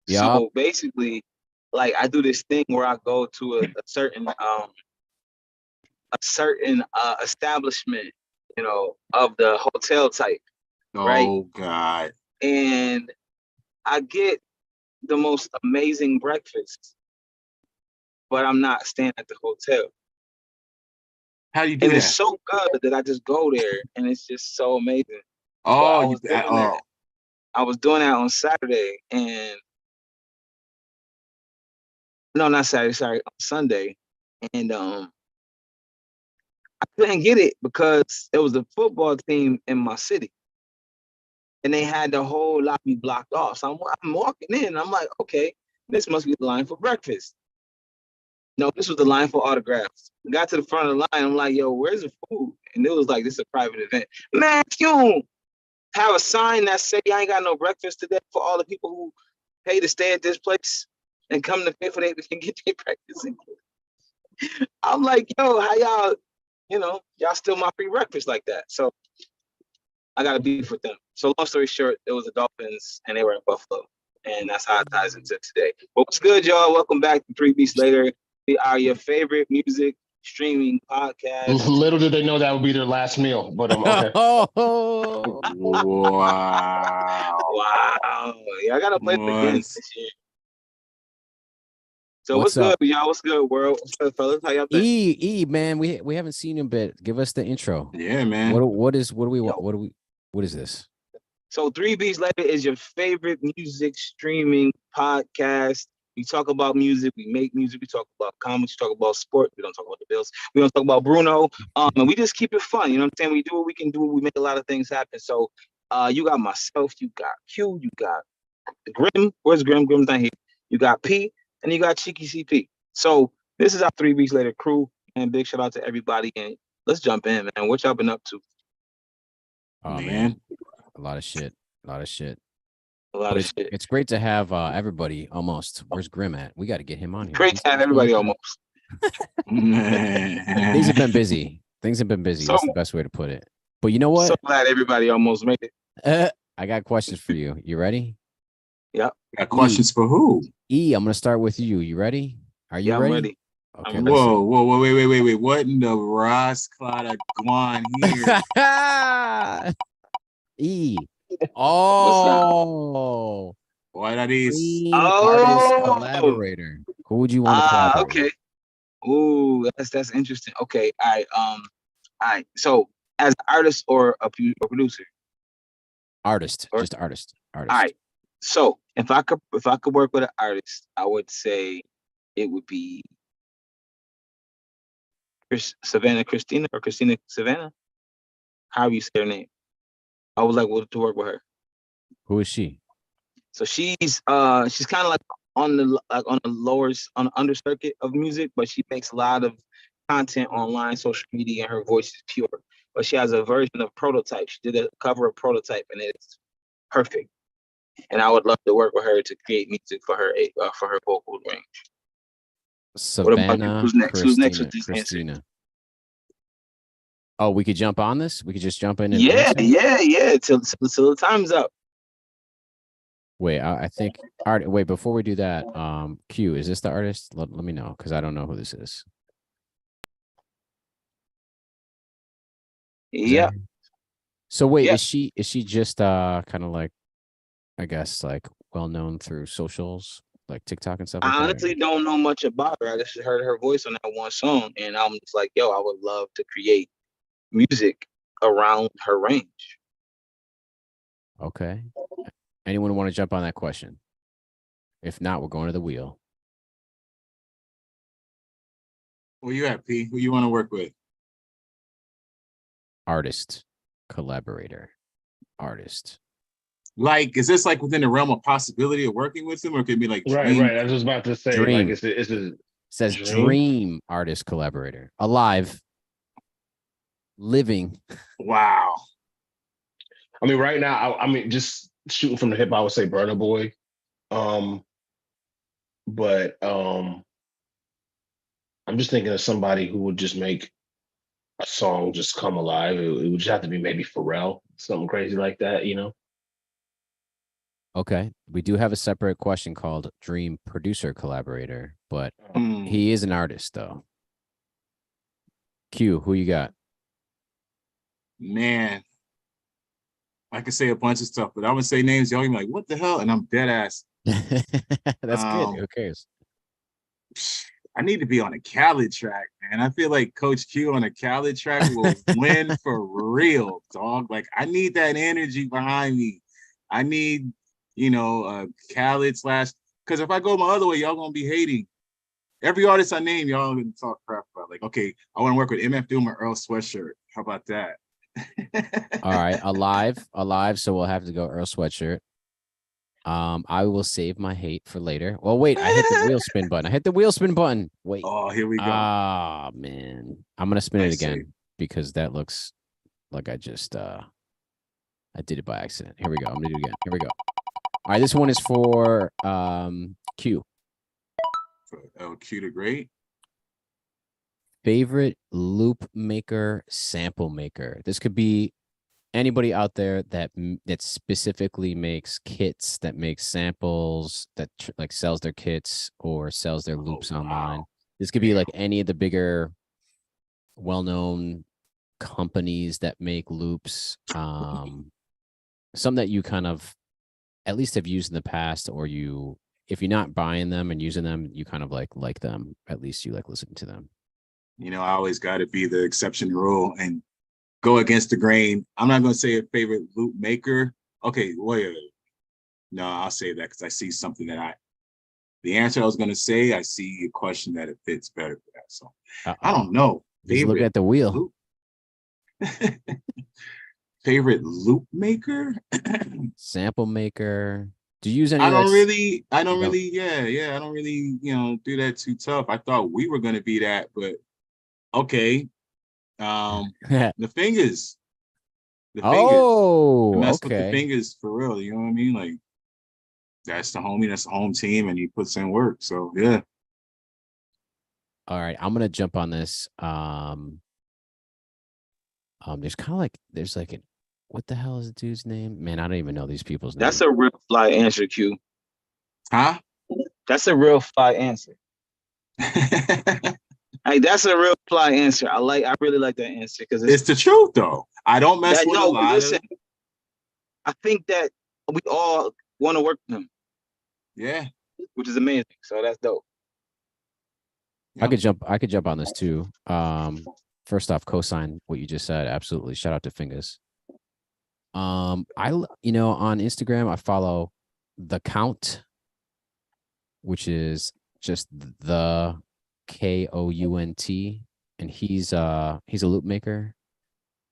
Yeah. So basically, like I do this thing where I go to a certain establishment, of the hotel type, right? Oh God. And I get the most amazing breakfast, but I'm not staying at the hotel. How do you do And it's that? so good that I just go there, and it's just so amazing. So Oh, you. Oh. I was doing that on Saturday, and no, not Saturday, sorry, on Sunday, and I couldn't get it because it was a football team in my city, and they had the whole lobby blocked off. So I'm walking in, I'm like, okay, this must be the line for breakfast. No, this was the line for autographs. I got to the front of the line. I'm like, yo, where's the food? And it was like, this is a private event. Man, you don't have a sign that say I ain't got no breakfast today for all the people who pay to stay at this place and come to pay for they can get their breakfast. I'm like, yo, how y'all steal my free breakfast like that? So I got to beef with them. So long story short, it was the Dolphins and they were in Buffalo. And that's how it ties into today. But what's good, y'all? Welcome back to 3 Beats Later. We are your favorite music streaming podcast. Little did they know that would be their last meal, but okay. Wow. Wow. Yeah, I gotta play it again this year. So what's good, y'all? What's good, world? What's good, fellas? How y'all think? E, man, we haven't seen you in a bit. Give us the intro. Yeah, man. What is this? So 3 Beats Later is your favorite music streaming podcast. We talk about music, we make music, we talk about comics, we talk about sport, we don't talk about the Bills, we don't talk about Bruno, and we just keep it fun, you know what I'm saying? We do what we can do, we make a lot of things happen. So you got myself, you got Q, you got Grim, where's Grim? Grim's not here. You got P, and you got Cheeky CP. So this is our 3 Weeks Later crew, and big shout out to everybody, and let's jump in, man. What y'all been up to? Oh, man. A lot of shit. It's great to have everybody almost. Where's Grim at? We got to get him on here. Great to have everybody almost. Things have been busy. That's the best way to put it. But you know what? So glad everybody almost made it. I got questions for you. You ready? Yep. Got questions for who? E, I'm going to start with you. You ready? Are you ready? Okay. Whoa, wait. What in the Ross Clada Guan here? E. Oh. Why that is? Artist collaborator. Who would you want to collaborate? Okay. Ooh, that's interesting. Okay. All right. So as an artist or a producer? Artist. Just artist. All right. So if I could work with an artist, I would say it would be Christina or Christina Savannah. How do you say her name? I would like to work with her. Who is she? So she's kind of like on the under circuit of music, but she makes a lot of content online, social media, and her voice is pure. But she has a version of Prototype. She did a cover of Prototype, and it's perfect. And I would love to work with her to create music for her vocal range. Savannah. Who's next? Who's next with this Christina. Answer? Oh, we could jump on this? We could just jump in and yeah. Till the time's up. Wait, I think wait, before we do that, Q, is this the artist? Let me know, because I don't know who this is. Yeah. So wait, is she just kind of like, I guess, like well known through socials, like TikTok and stuff like I honestly don't know much about her. I just heard her voice on that one song, and I'm just like, yo, I would love to create music around her range. Okay. Anyone want to jump on that question? If not, we're going to the wheel. Where you at, P? Who you want to work with? Artist, collaborator, artist. Like, is this like within the realm of possibility of working with him, or could it be like dream? Right. I was just about to say, dream. Like, it says dream artist collaborator, alive, living. Wow. I mean, right now, I mean, just shooting from the hip, I would say Burna Boy. But I'm just thinking of somebody who would just make a song just come alive. It would just have to be maybe Pharrell, something crazy like that, you know? Okay. We do have a separate question called Dream Producer Collaborator, but Hmm. he is an artist though. Q, who you got? Man, I could say a bunch of stuff, but I'm gonna say names. Y'all gonna be like, "What the hell?" And I'm dead ass. That's good. Who cares? I need to be on a Khaled track, man. I feel like Coach Q on a Khaled track will win for real, dog. Like I need that energy behind me. I need, Khaled slash. Because if I go my other way, y'all gonna be hating. Every artist I name, y'all gonna talk crap about. Like, okay, I want to work with MF Doom or Earl Sweatshirt. How about that? All right, alive. So we'll have to go Earl Sweatshirt. I will save my hate for later. Well, wait, I hit the wheel spin button. Wait. Oh, here we go. Ah, man. I'm gonna spin it Nice again save. because that looks like I just I did it by accident. Here we go. I'm gonna do it again. Here we go. All right, this one is for Q. For Q the Great. Favorite loop maker, sample maker. This could be anybody out there that specifically makes kits, that makes samples, that like sells their kits or sells their loops online. This could be like any of the bigger, well-known companies that make loops. Some that you kind of at least have used in the past, or if you're not buying them and using them, you kind of like them. At least you like listening to them. I always got to be the exception rule and go against the grain. I'm not going to say a favorite loop maker. Okay, wait. No, I'll say that because I see something the answer I was going to say, I see a question that it fits better for that. So I don't know. He's looking at the wheel. Loop. Favorite loop maker? Sample maker. Do you use any? I don't really, I don't really do that too tough. I thought we were going to be that, but okay. The fingers. Oh, I messed okay. with the fingers for real. You know what I mean? Like that's the homie, that's the home team, and he puts in work. So yeah. All right, I'm gonna jump on this. There's kind of like what the hell is the dude's name? Man, I don't even know these people's names. That's a real fly answer, Q. Huh? That's a real fly answer. Hey, that's a real fly answer. I really like that answer because it's the truth though. I don't mess with a lot listen, I think that we all want to work with him. Yeah. Which is amazing. So that's dope. Yep. I could jump on this too. First off, cosign what you just said. Absolutely. Shout out to Fingers. On Instagram, I follow The Count, which is just the KOUNT, and he's a loop maker,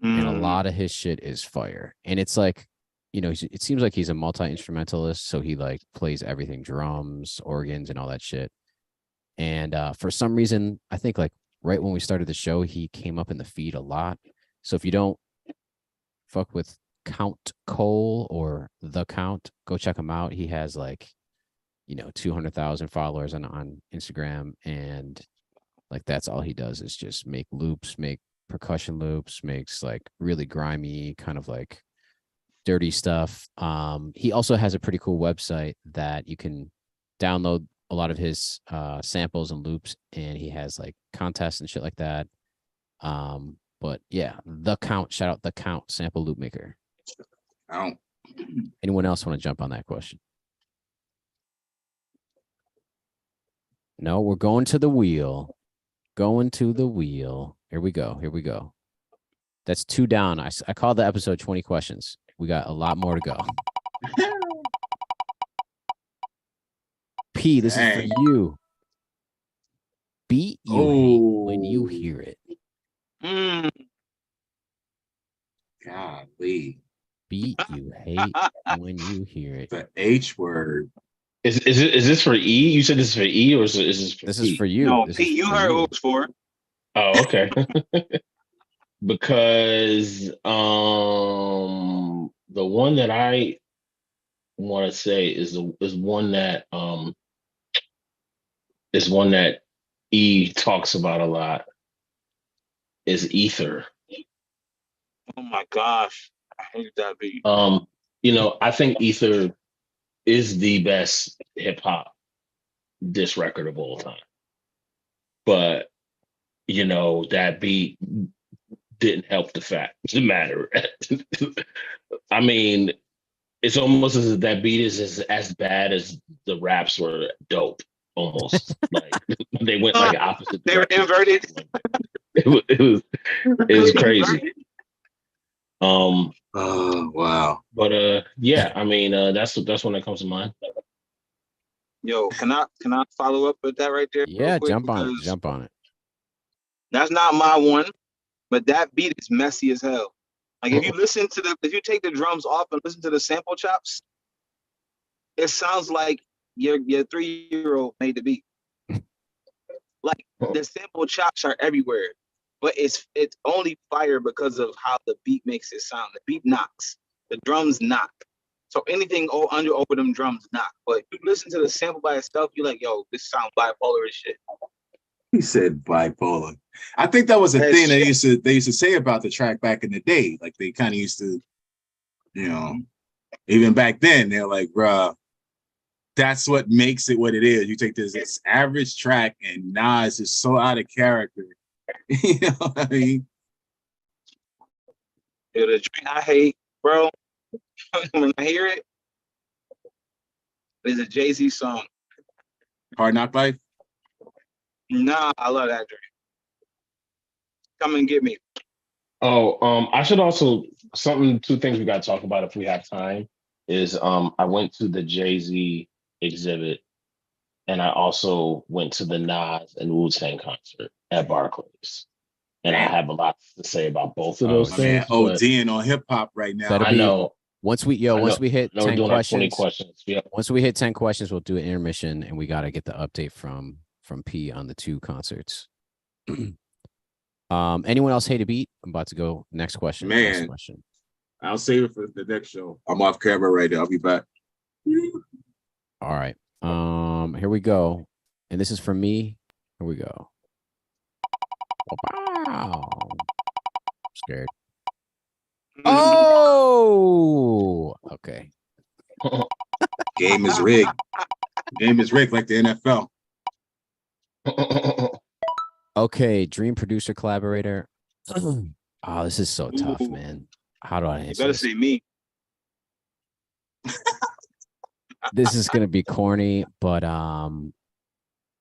and a lot of his shit is fire. And it's like, it seems like he's a multi-instrumentalist, so he like plays everything, drums, organs, and all that shit. And for some reason, I think like right when we started the show, he came up in the feed a lot. So if you don't fuck with Count Cole or The Count, go check him out. He has like 200,000 followers on Instagram, and like that's all he does is just make loops, make percussion loops, makes like really grimy kind of like dirty stuff. He also has a pretty cool website that you can download a lot of his samples and loops, and he has like contests and shit like that. But yeah, The Count, shout out The Count, sample loop maker. Anyone else want to jump on that question? No, we're going to the wheel. Here we go. That's 2 down. I called the episode 20 questions. We got a lot more to go. P, this is for you. Beat you hate when you hear it. Golly. Beat you hate when you hear it. The H word. Is this for E? You said this is for E, or is this for This P? is for you. No, this P, you heard who it's for. Oh, okay. Because the one that I want to say is one that E talks about a lot, is Ether. Oh my gosh, I hate that beat. I think Ether is the best hip hop diss record of all time. But you know, that beat didn't help the matter. I mean, it's almost as if that beat is as bad as the raps were dope. Almost like they went like opposite. They were inverted. It was crazy. Oh wow. But yeah, I mean, that's when it comes to mind. Yo, can I follow up with that right there? Yeah, jump on it. That's not my one, but that beat is messy as hell. Like if you take the drums off and listen to the sample chops, it sounds like your 3-year-old made the beat. Like the sample chops are everywhere, but it's only fire because of how the beat makes it sound. The beat knocks, the drums knock. So anything over them drums knock. But you listen to the sample by itself, you're like, yo, this sounds bipolar as shit. He said bipolar. I think that was a thing they used to say about the track back in the day. Like they kind of used to, you know, even back then, they're like, bruh, that's what makes it what it is. You take this average track and Nas is so out of character. You know what I mean? Yeah, the track I hate, bro, when I hear it, it's a Jay-Z song. Hard Knock Life? Nah, I love that drink. Come and get me. Oh, I should also two things we got to talk about if we have time is I went to the Jay-Z exhibit and I also went to the Nas and Wu-Tang concert at Barclays. And I have a lot to say about both of those things. Man, ODing on hip hop right now. I know. Once we hit 10 questions, 20 questions. Yeah. Once we hit 10 questions, we'll do an intermission and we got to get the update from P on the 2 concerts. Anyone else hate a beat? I'm about to go next question. Man, next question. I'll save it for the next show. I'm off camera right now. I'll be back. All right. Here we go. And this is from me. Here we go. Wow. I'm scared. Oh, okay. Game is rigged. Game is rigged like the NFL. Okay, dream producer collaborator. Oh, this is so tough, man. How do I answer? You better this? say me. This is gonna be corny, but I'm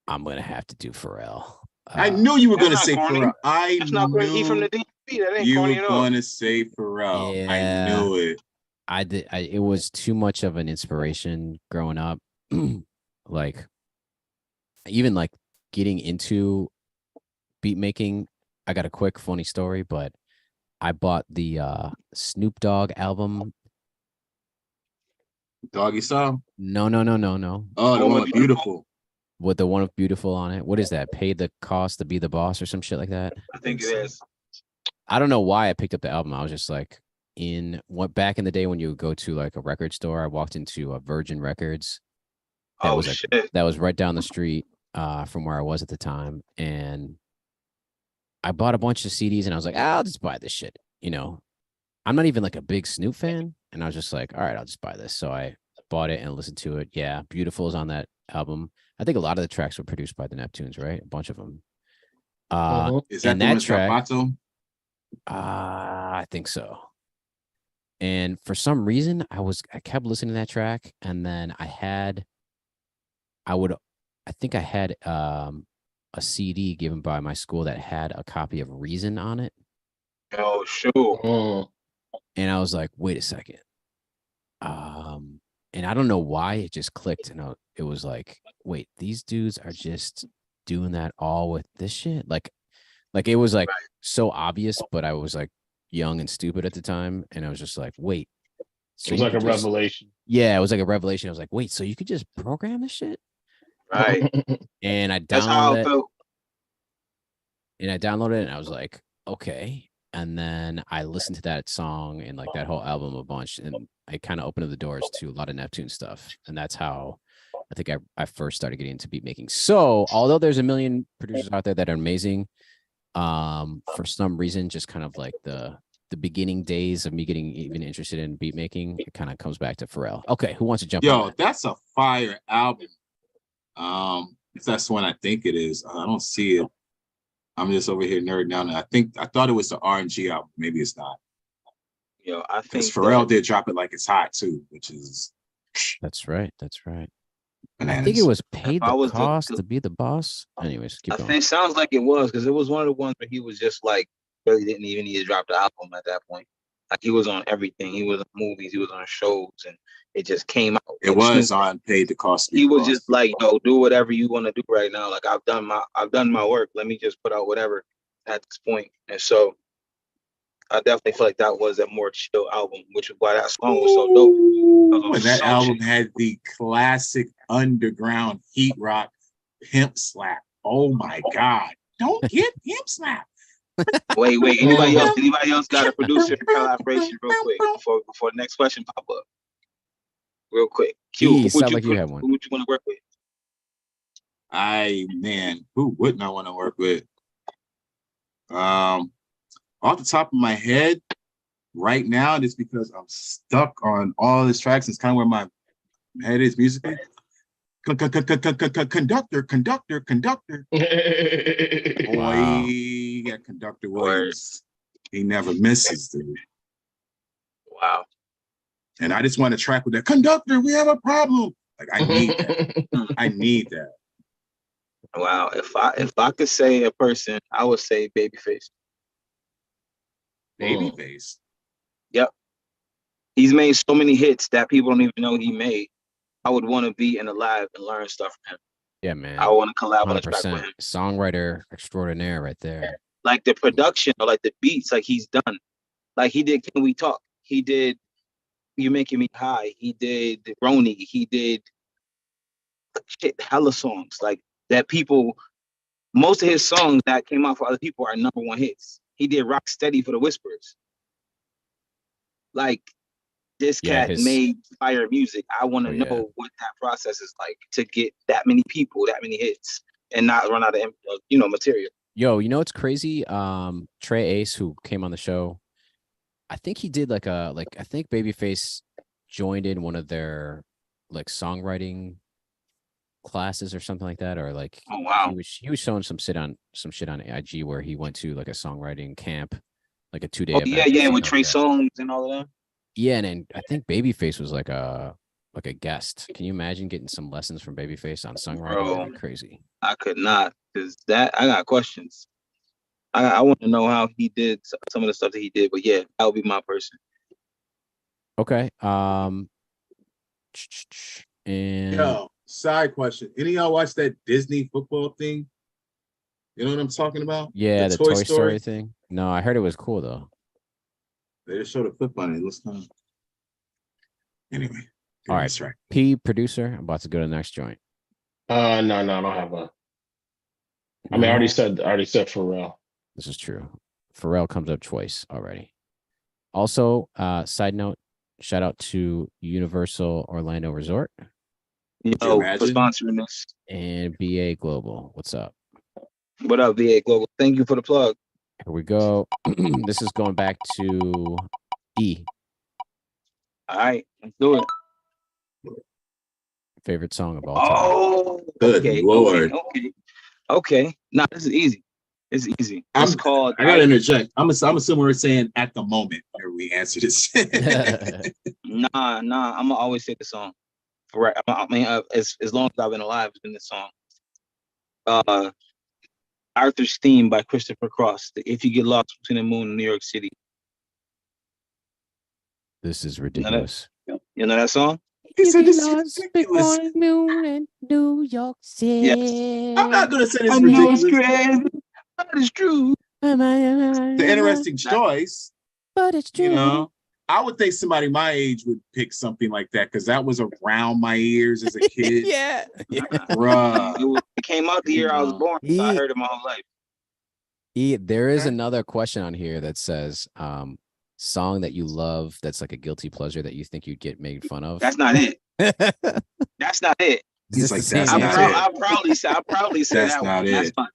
gonna have to do Pharrell. I knew you were gonna say corny. Pharrell. I That's not corny. He from the DMV. That ain't corny at all. You were gonna say Pharrell. Yeah, I knew it. I did. It was too much of an inspiration growing up. Like, even like getting into beat making. I got a quick funny story, but I bought the Snoop Dogg album. Doggy Style? No. Oh, the one with Beautiful. With the one with Beautiful on it. What is that? Pay the cost to be the boss or some shit like that? I think it is. I don't know why I picked up the album. I was just like, back in the day when you would go to like a record store, I walked into a Virgin Records. That was right down the street from where I was at the time. And I bought a bunch of CDs and I was like, I'll just buy this shit. You know, I'm not even like a big Snoop fan. And I was just like, all right, I'll just buy this. So I bought it and listened to it. Yeah, Beautiful is on that album. I think a lot of the tracks were produced by the Neptunes, right? A bunch of them. Is that the track? I think so. And for some reason, I kept listening to that track, and then I had a CD given by my school that had a copy of Reason on it. Oh, sure. And I was like, wait a second. And I don't know why it just clicked, and it was like, wait, these dudes are just doing that all with this shit. Like it was like so obvious, but I was like young and stupid at the time, and I was just like, wait. So it was like a revelation. Yeah, it was like a revelation. I was like, wait, so you could just program this shit? Right. And I downloaded it, and I was like, okay. And then I listened to that song and like that whole album a bunch, and I kind of opened up the doors to a lot of Neptune stuff. And that's how I think I first started getting into beat making. So although there's a million producers out there that are amazing, for some reason, just kind of like the the beginning days of me getting even interested in beat making, it kind of comes back to Pharrell. Okay, who wants to jump on Yo, that? that's a fire album. If that's the one I think it is, I don't see it. I'm just over here nerding down. I thought it was the RNG album. Maybe it's not. Yo, I Because think Pharrell did drop it like it's hot too, which is That's right. That's right. I bananas. think it was Paid I the was Cost to Be the Boss. Anyways, keep I going. think it sounds like it was because it was one of the ones where he was just like really didn't even need to drop the album at that point. Like he was on everything. He was on movies. He was on shows, and it just came out. It Like, was Snoop, on Paid the Cost. he was just like, yo, do whatever you want to do right now. Like I've done my work. Let me just put out whatever at this point. And so I definitely feel like that was a more chill album, which is why that song was so dope. And that album had the classic underground heat rock pimp slap. Oh my God. Don't get pimp slap. Wait. Anybody else got a producer collaboration real quick before the next question pop up? Real quick. Q, who sound like you have one. Who would you want to work with? Who wouldn't I want to work with? Off the top of my head, right now, just because I'm stuck on all these tracks, it's kind of where my head is musically. Conductor. Boy, yeah, Conductor Williams. He never misses, dude. Wow. And I just want to track with that conductor. We have a problem. Like I need that. I need that. Wow. If I could say a person, I would say Babyface. Babyface. Yep. He's made so many hits that people don't even know he made. I would want to be in the live and learn stuff from him. Yeah, man. I want to collab on a track 100%. with him. Songwriter extraordinaire right there. Like the production or like the beats, like he's done. Like he did Can We Talk? He did You Making Me High. He did Roni. He did hella songs. Like that people, most of his songs that came out for other people are #1 hits. He did Rock Steady for the Whispers. Like this cat made fire music. I want to know what that process is like to get that many people, that many hits, and not run out of material. Yo, you know what's crazy? Trey Ace, who came on the show, I think he did I think Babyface joined in one of their like songwriting classes or something like that, or like oh wow, he was showing some shit on IG where he went to like a songwriting camp, like a 2-day. Oh yeah, with Trey Songz and all of that. Yeah, and then I think Babyface was like a guest. Can you imagine getting some lessons from Babyface on songwriting? That'd be crazy. I could not, because that I got questions. I want to know how he did some of the stuff that he did, but yeah, that would be my person. Okay. And yo, side question. Any of y'all watch that Disney football thing? You know what I'm talking about? Yeah, the Toy Story thing. No, I heard it was cool though. They just showed a clip on it. It looks kind of... Anyway. All right. Right. P producer. I'm about to go to the next joint. No, I don't have a. I mean, I already said Pharrell. This is true. Pharrell comes up twice already. Also, side note, shout out to Universal Orlando Resort. Yo, for sponsoring this. And BA Global. What's up? What up, BA Global? Thank you for the plug. Here we go. This is going back to E. All right, let's do it. Favorite song of all time. Oh, good Lord. Okay. Nah, this is easy. It's easy. It's called. I gotta interject. I'm assuming we're saying at the moment where we answer this. Nah. I'm gonna always say the song. Right. I mean, as long as I've been alive, it's been the song. Arthur's Theme by Christopher Cross. If You Get Lost Between the Moon and New York City. This is ridiculous. You know that song? He said this is ridiculous. Moon in New York City. Yes. I'm not gonna say this I know it's crazy, but it's true. The interesting choice, but it's true. You know, I would think somebody my age would pick something like that because that was around my ears as a kid. yeah. Bruh. It came out the year I was born. So I heard it my whole life. There is another question on here that says, song that you love that's like a guilty pleasure that you think you'd get made fun of. That's not it. That's not it. He's like, that's not it. I proudly say that's that not one. it. That's fine.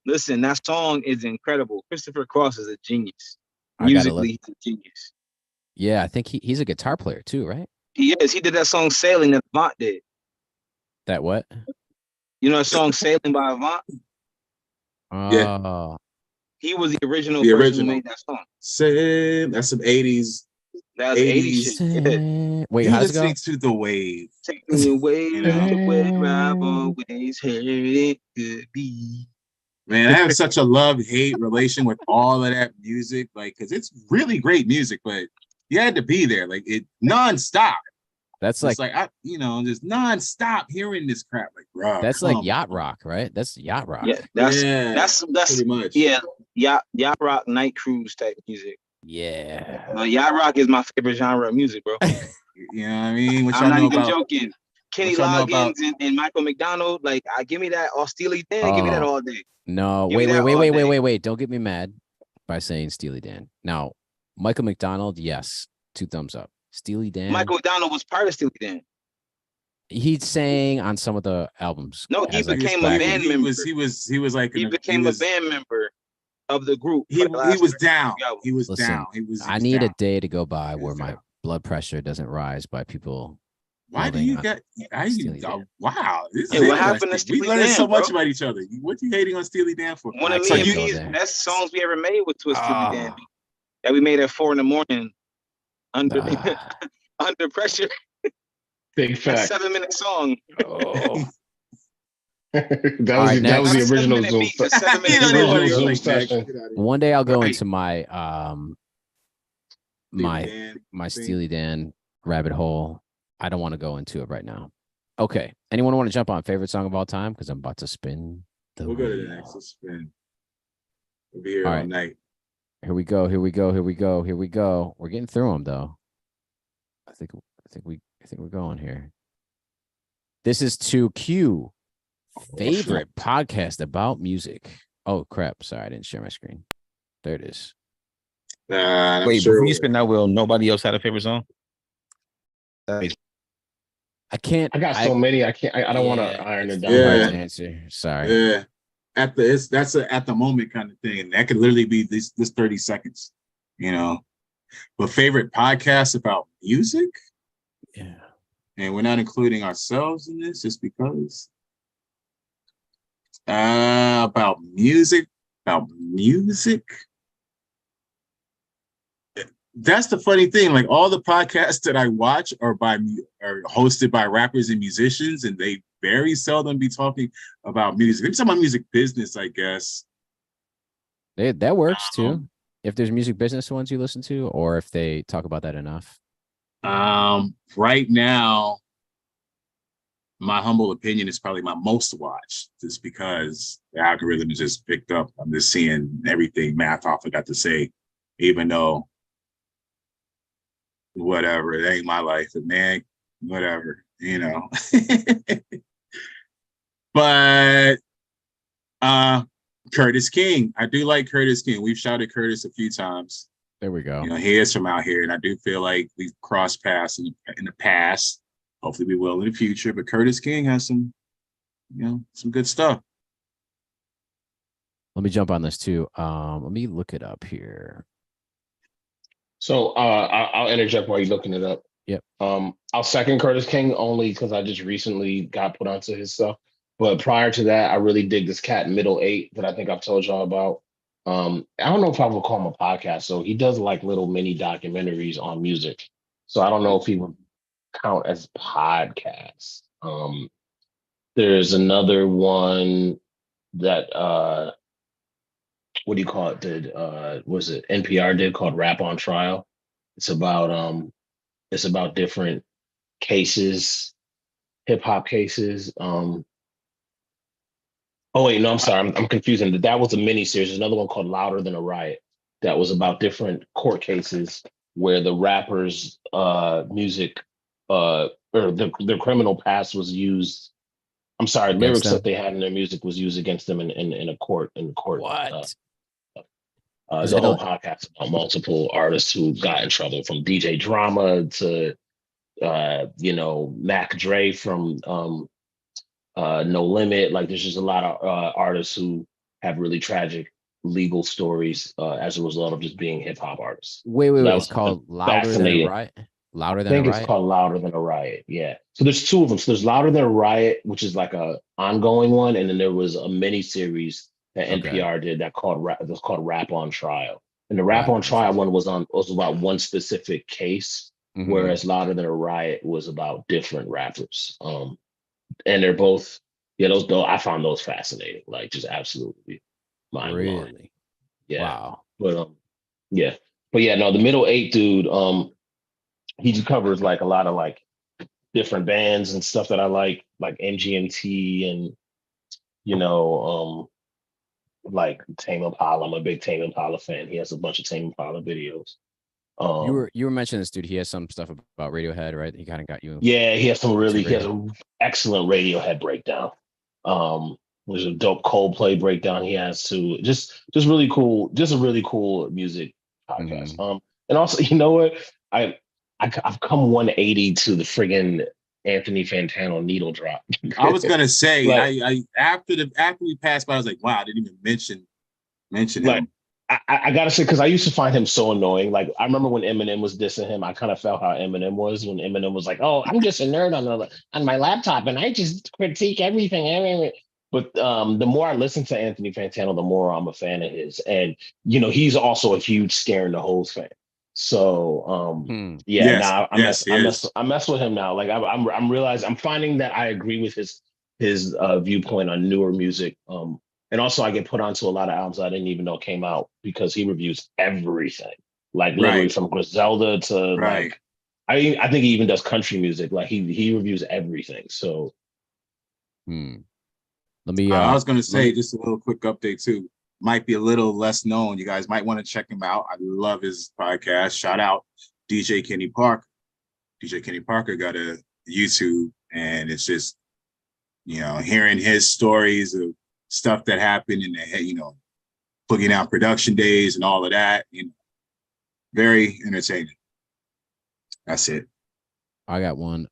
Listen, that song is incredible. Christopher Cross is a genius. I gotta look. Musically, he's a genius. Yeah, I think he's a guitar player too, right? He is. He did that song "Sailing" that Avant did. That what? You know, the song "Sailing" by Avant. Yeah. Oh, He was the original The person original. who made that song. Same. That's some 80s. That was 80s shit. Yeah. wait, You how does it go? listening to the wave. Taking me away, You know. the way I've always heard it could be. Man, I have such a love-hate relation with all of that music, like, because it's really great music, but you had to be there, like, it nonstop. That's It's like like just nonstop hearing this crap, like, bro, that's like come yacht on. rock, right? That's yacht rock. Yeah, Yeah, that's pretty much. yeah, yacht rock, night cruise type music. Yeah. Yacht rock is my favorite genre of music, bro. You know what I mean? What I'm y'all not know even about? joking. Kenny What y'all know about? Loggins and Michael McDonald, like, give me that, or Steely Dan, give me that Oh all day. no! Give me Wait, wait, that wait, all wait, wait, day. wait, wait! Don't get me mad by saying Steely Dan. Now, Michael McDonald, yes, 2 thumbs up. Steely Dan, Michael McDonald was part of Steely Dan. he sang on some of the albums. No, he as like became a backing. band member. He was like He he became was a band member of the group. he for the he last was 30 down. albums. He was Listen, down. He was I need a down. day to go by He where was my down. blood pressure doesn't rise by people. Why do loving you on got? Steely Dan. Wow, this Hey, is what happened to interesting. We Steely learned so Dan, much bro? about each other. What you hating on Steely Dan for? One I of So me and can't you go B's there. best songs we ever made was to a Steely Dan Ah, beat that we made at 4 a.m. under ah, under pressure. Big A fact. 7-minute song. oh. that All was right, the, that was Not the a original 7-minute Zoom. beat, a 7-minute you don't song. even want Original to go Zoom like that. session. Get out of here. One day I'll go Right. into my Steely my Dan my thing. Steely Dan rabbit hole. I don't want to go into it right now. Okay. Anyone want to jump on favorite song of all time? Because I'm about to spin the We'll go to the wheel. next. Let's spin. We'll be here All all right. night. Here we go. Here we go. Here we go. Here we go. We're getting through them though. I think we're going here. This is to Q. Favorite podcast about music. Oh crap. Sorry, I didn't share my screen. There it is. I'm Wait, sure before you spin that wheel, nobody else had a favorite song? I can't. I got so many. I can't. I don't want Yeah, to iron it's it too down. hard Yeah. to answer. Sorry. Yeah. That's a at the moment kind of thing. And that could literally be this 30 seconds, you know. But favorite podcast about music? Yeah. And we're not including ourselves in this just because. About music. That's the funny thing. Like all the podcasts that I watch are hosted by rappers and musicians, and they very seldom be talking about music. They're talking about music business, I guess. That works too. If there's music business ones you listen to, or if they talk about that enough. Right now, my humble opinion is probably my most watched, just because the algorithm just picked up. I'm just seeing everything Math Hoffa got to say, even though whatever, it ain't my life, but man, whatever, you know. But Curtis King, I do like Curtis King. We've shouted Curtis a few times. There we go. You know, he is from out here, and I do feel like we've crossed paths in the past. Hopefully, we will in the future. But Curtis King has some, some good stuff. Let me jump on this too. Let me look it up here. So I'll interject while you're looking it up. Yep. I'll second Curtis King only because I just recently got put onto his stuff. But prior to that, I really dig this cat Middle Eight that I think I've told y'all about. I don't know if I would call him a podcast. So he does like little mini documentaries on music. So I don't know if he would count as podcasts. There's another one that what do you call it? Did was it NPR did called Rap on Trial? It's about different cases, hip hop cases. Oh wait, no, I'm sorry, I'm confusing. That was a mini series. There's another one called Louder Than a Riot that was about different court cases where the rappers' music or their criminal past was used. I'm sorry, Against lyrics them? that they had in their music was used against them in a court. What? Is The that whole podcast about multiple artists who got in trouble, from DJ Drama to Mac Dre from No Limit. Like there's just a lot of artists who have really tragic legal stories as a result of just being hip hop artists. Wait. So that It's was something called Louder Than a fascinating. Riot. I Louder Than a think it's Riot. called Louder Than a Riot. Yeah. So there's two of them. So there's Louder Than a Riot, which is like a ongoing one, and then there was a mini series that Okay. NPR did that was called Rap on Trial. And the Rap Rap on on Trial Trial. one was about one specific case, Mhm. whereas Louder Than a Riot was about different rappers. And they're both, yeah, those I found those fascinating, like just absolutely mind blowing. Really? Yeah. Wow. But yeah. But yeah, no, the middle eight dude, he just covers like a lot of like different bands and stuff that I like MGMT and like Tame Impala. I'm a big Tame Impala fan. He has a bunch of Tame Impala videos. You were mentioning this dude. He has some stuff about Radiohead, right? He kind of got you. Yeah, he has Radiohead. an excellent Radiohead breakdown. There's a dope Coldplay breakdown he has too. Just really cool, just a really cool music podcast. Mhm. And also, you know what? I've come 180 to the friggin' Anthony Fantano needle drop. I was gonna say, Like- I after we passed by, I was like, wow, I didn't even mention Like, him. I gotta say, because I used to find him so annoying. Like, I remember when Eminem was dissing him, I kind of felt how Eminem was when Eminem was like, "Oh, I'm just a nerd on my laptop, and I just critique everything." But the more I listen to Anthony Fantano, the more I'm a fan of his, and he's also a huge Scare in the Hose fan. So yeah, Yes, now yes, he is. I mess with him now. Like I'm realizing I'm finding that I agree with his viewpoint on newer music. And also, I get put onto a lot of albums I didn't even know came out because he reviews everything, like literally Right. from Griselda to Right. like, I think he even does country music. Like he reviews everything. So Let me. I was gonna say just a little quick update too. Might be a little less known. You guys might want to check him out. I love his podcast. Shout out DJ Kenny Parker. DJ Kenny Parker got a YouTube, and it's just hearing his stories of stuff that happened in the booking out production days and all of that. Very entertaining. That's it. I got one.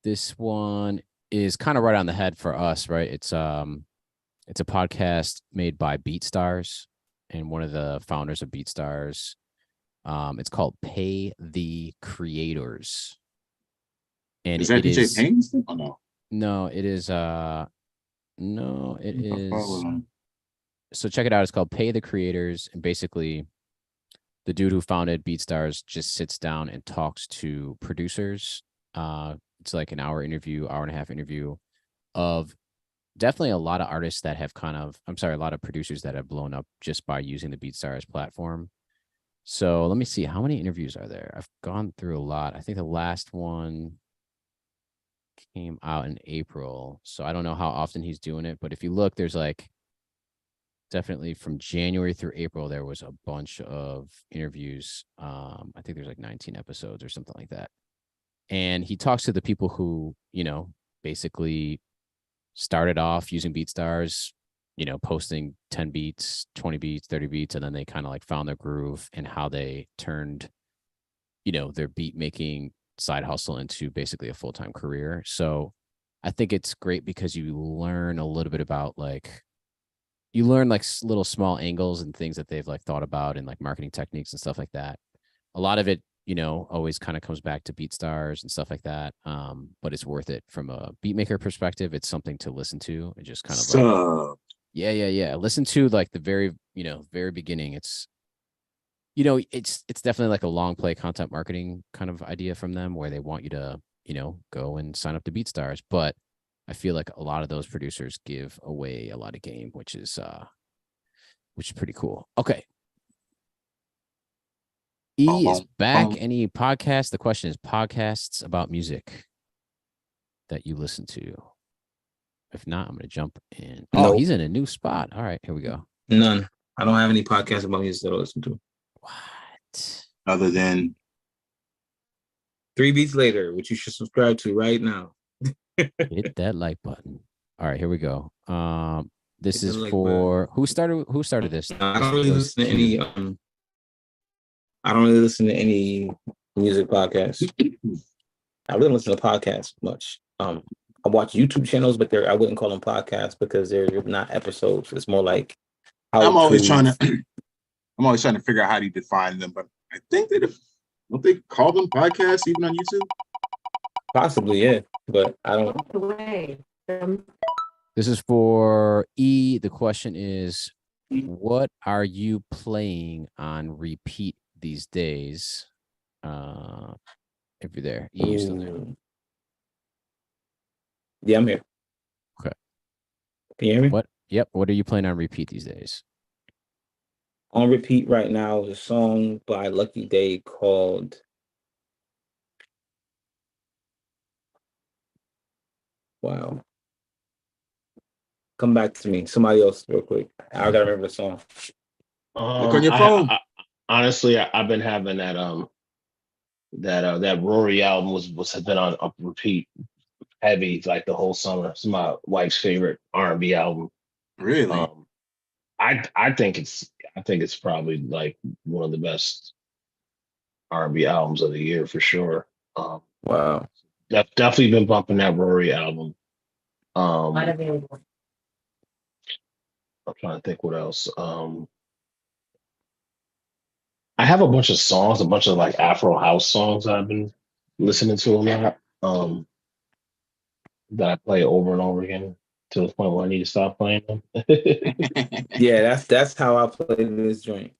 This one is kind of right on the head for us, right? It's a podcast made by BeatStars, and one of the founders of BeatStars. It's called Pay the Creators. And is that DJ is Payne's thing? Oh no. No, it is no, it is. So check it out. It's called Pay the Creators, and basically the dude who founded BeatStars just sits down and talks to producers. It's like an hour and a half interview of definitely a lot of artists that have a lot of producers that have blown up just by using the BeatStars platform. So let me see, how many interviews are there? I've gone through a lot. I think the last one came out in April. So I don't know how often he's doing it, but if you look, there's like definitely from January through April, there was a bunch of interviews. I think there's like 19 episodes or something like that. And he talks to the people who, basically started off using BeatStars, posting 10 beats, 20 beats, 30 beats, and then they kind of like found their groove and how they turned, their beat making side hustle into basically a full-time career. So I think it's great because you learn a little bit about little small angles and things that they've like thought about and like marketing techniques and stuff like that. A lot of it, always kind of comes back to BeatStars and stuff like that. But it's worth it from a beat maker perspective. It's something to listen to and just kind of like, yeah. Listen to like the very beginning. It's, it's definitely like a long play content marketing kind of idea from them where they want you to, go and sign up to BeatStars. But I feel like a lot of those producers give away a lot of game, which is pretty cool. Okay. E is back. Any podcast? The question is podcasts about music that you listen to. If not, I'm going to jump in. Oh, Nope. He's in a new spot. All right, here we go. None. I don't have any podcasts about music that I listen to. What? Other than 3 Beats Later, which you should subscribe to right now. Hit that like button. All right, here we go. This Hit is the like for who started this? I don't really listen to any I don't really listen to any music podcasts. I really don't listen to podcasts much. I I watch YouTube channels, but I wouldn't call them podcasts because they're not episodes. It's more like how I'm always trying to figure out how to define them, but I think don't they call them podcasts even on YouTube? possibly, yeah, but I don't. This is for E. The question is, what are you playing on repeat these days? If you're there, E, you still there? Yeah, I'm here. Okay. Can you hear me? What? Yep. What are you playing on repeat these days? On repeat right now is a song by Lucky Day called Wow. Come back to me. Somebody else real quick. I gotta remember the song. Look on your phone. Honestly, I've been having that Rory album has been on repeat heavy like the whole summer. It's my wife's favorite R&B album. Really? I think it's probably like one of the best R&B albums of the year for sure. Wow. Definitely been bumping that Rory album. I'm trying to think what else. I have a bunch of songs, a bunch of like Afro house songs I've been listening to a lot. That I play over and over again to the point where I need to stop playing them. Yeah, that's how I play this joint.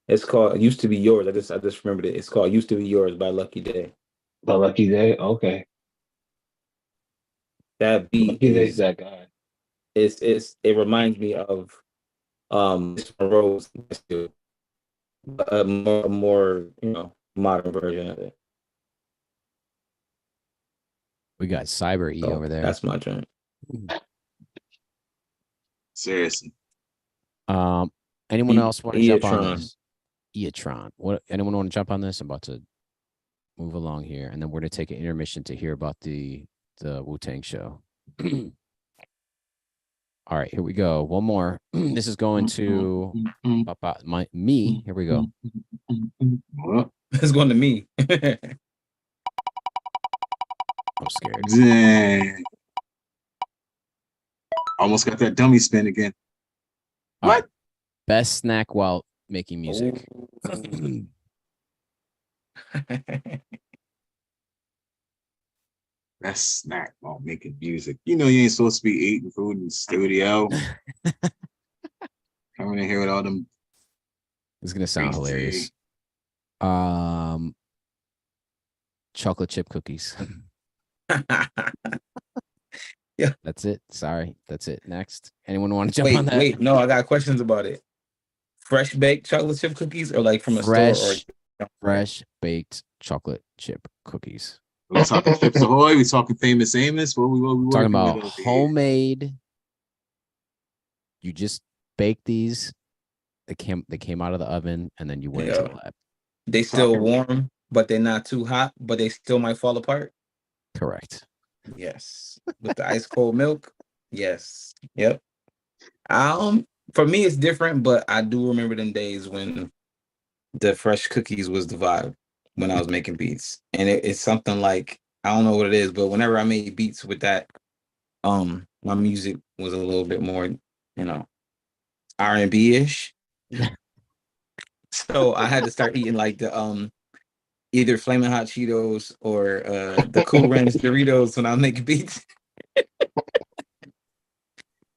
It's called Used to Be Yours. I just remembered it. It's called Used to Be Yours by Lucky Day. But Lucky Day, okay. That beat Lucky Day's is that guy. it reminds me of Miss Monroe's a more modern version of it. We got Cyber E So over there. that's my joint. Seriously. Anyone else want to jump on Ep145. this? Ep145. What? Anyone want to jump on this? I'm about to move along here, and then we're going to take an intermission to hear about the Wu-Tang show. All right, here we go. One more. This is going to me. Here we go. It's going to me. I'm scared. Dang. Almost got that dummy spin again. All What? right. Best snack while making music. Best snack while making music. You know you ain't supposed to be eating food in the studio. Coming in here with all them. It's gonna sound hilarious. Chocolate chip cookies. Yeah. That's it. Sorry. That's it. Next. Anyone want to jump on that? Wait, no, I got questions about it. Fresh baked chocolate chip cookies or like from a store or fresh baked chocolate chip cookies. We talking Chips Ahoy? We talking Famous Amos? What we talking about homemade. You just bake these. They came out of the oven and then you went to the lab. They still warm, but they're not too hot, but they still might fall apart. Correct. Yes. With the ice cold milk. Yes. Yep. For me it's different, but I do remember them days when the fresh cookies was the vibe when I was making beats. And it's something like, I don't know what it is, but whenever I made beats with that, my music was a little bit more, R&B-ish. So I had to start eating like the either Flamin' Hot Cheetos or the Cool Ranch Doritos when I make beats.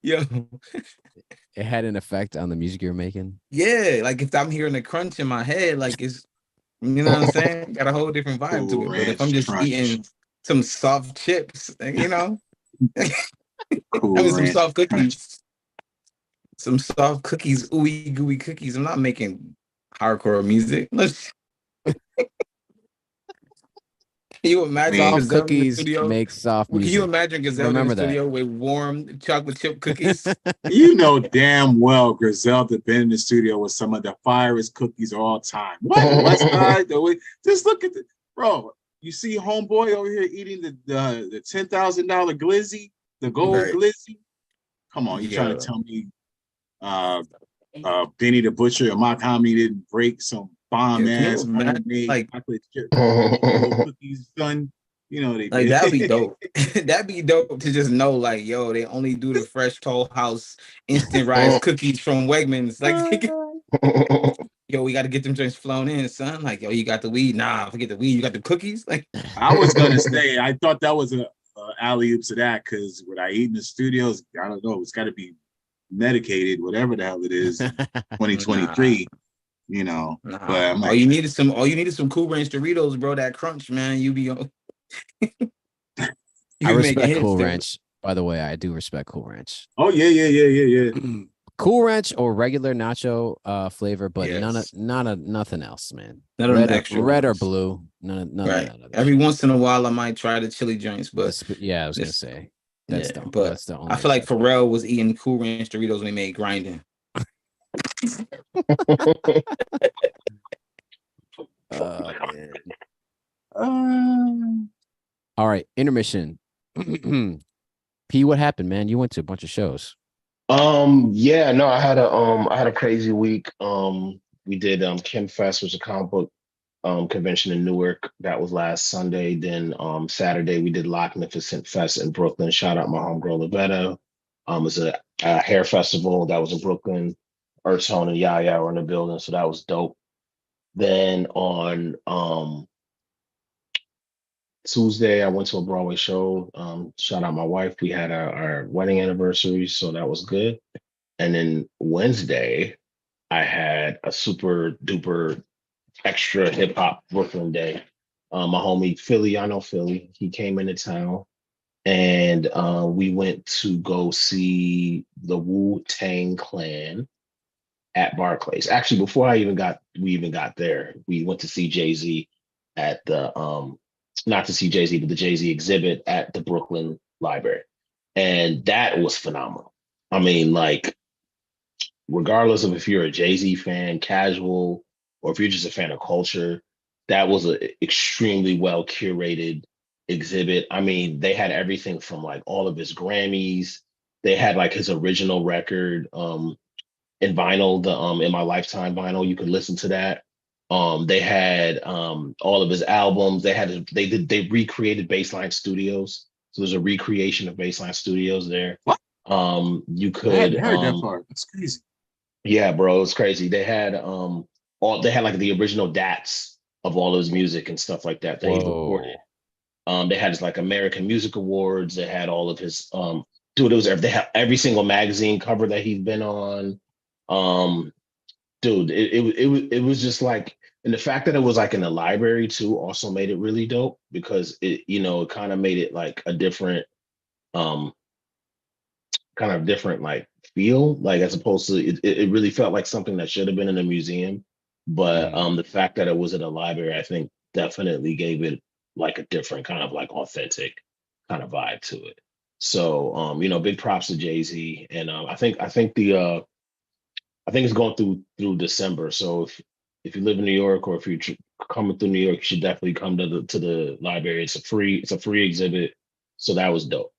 Yo. It had an effect on the music you're making. Yeah, like if I'm hearing a crunch in my head, like it's, you know what I'm saying? Got a whole different vibe to it. But if I'm just eating some soft chips, cool I mean some soft cookies. Some soft cookies, ooey gooey cookies. I'm not making hardcore music. Can you imagine soft cookies make soft music? Can you imagine Griselda in the studio with warm chocolate chip cookies? You know damn well Griselda been in the studio with some of the firest cookies of all time. What? West Side? Just look at the bro. You see homeboy over here eating the $10,000 glizzy, the gold glizzy. Come on, you trying to tell me Benny the Butcher or Mock Homie didn't break some bomb ass homemade chocolate chip cookies, son? You know they Like, did. that'd be dope. That'd be dope to just know, like, yo, they only do the fresh Toll House instant rice cookies from Wegmans. Like, yo, we got to get them drinks flown in, son. Like, yo, you got the weed? Nah, forget the weed. You got the cookies? Like, I was gonna say, I thought that was a alley oop to that, because what I eat in the studios, I don't know, it's got to be medicated, whatever the hell it is, 2023. You know, but I'm all like, you needed some Cool Ranch Doritos, bro. That crunch, man. You be on. I making respect hits, Cool dude. Ranch. By the way, I do respect Cool Ranch. oh yeah. Cool Ranch or regular nacho flavor, but Yes. nothing else, man. None of them Red extra or ones. blue. None Right. of that Every shit. once in a while, I might try the chili joints, but Yeah, I was gonna this- say yeah, that's but that's the only I feel like exception. Pharrell was eating Cool Ranch Doritos when he made Grinding. Oh man. All right, intermission. P, what happened, man? You went to a bunch of shows. Yeah, no, I had a crazy week. We did Kim Fest, which is a comic book convention in Newark. That was last Sunday. Then Saturday we did Locknificent Fest in Brooklyn. Shout out my homegirl Lavetta. It's a hair festival that was in Brooklyn. Earth Tone and Yaya were in the building, so that was dope. Then on Tuesday, I went to a Broadway show. Shout out my wife. We had our wedding anniversary, so that was good. And then Wednesday, I had a super duper extra hip hop Brooklyn day. My homie Philly, I know Philly, he came into town, and we went to go see the Wu-Tang Clan at Barclays. Actually, before we even got there, we went to see Jay-Z at the not to see Jay-Z, but the Jay-Z exhibit at the Brooklyn Library. And that was phenomenal. I mean, like, regardless of if you're a Jay-Z fan, casual, or if you're just a fan of culture, that was an extremely well curated exhibit. I mean, they had everything from like all of his Grammys. They had like his original record in vinyl, the In My Lifetime vinyl. You could listen to that. They had all of his albums. They recreated Baseline Studios. So there's a recreation of Baseline Studios there. What? You I could hadn't heard that part. That's crazy. yeah, bro, it's crazy. They had like the original DATs of all his music and stuff like that he recorded. They had his like American Music Awards. They had all of his dude, they had every single magazine cover that he's been on. Dude, it was just like, and the fact that it was like in the library too also made it really dope, because it kind of made it like a different um like feel, like, as opposed to it really felt like something that should have been in a museum. But the fact that it was in a library, I think, definitely gave it like a different kind of like authentic kind of vibe to it. So big props to Jay-Z. And I think it's going through December. So if you live in New York, or if you're coming through New York, you should definitely come to the library. It's a free exhibit. So that was dope.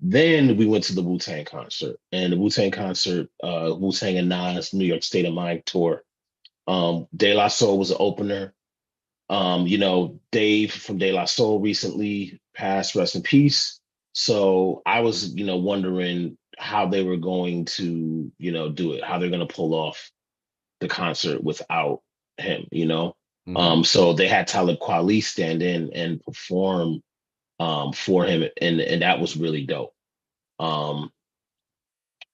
Then we went to the Wu-Tang concert, and the Wu-Tang concert, Wu-Tang and Nas New York State of Mind tour. De La Soul was the opener. Dave from De La Soul recently passed, rest in peace. So I was, wondering how they were going to, do it, how they're going to pull off the concert without him. So they had Talib Kweli stand in and perform for him, and that was really dope.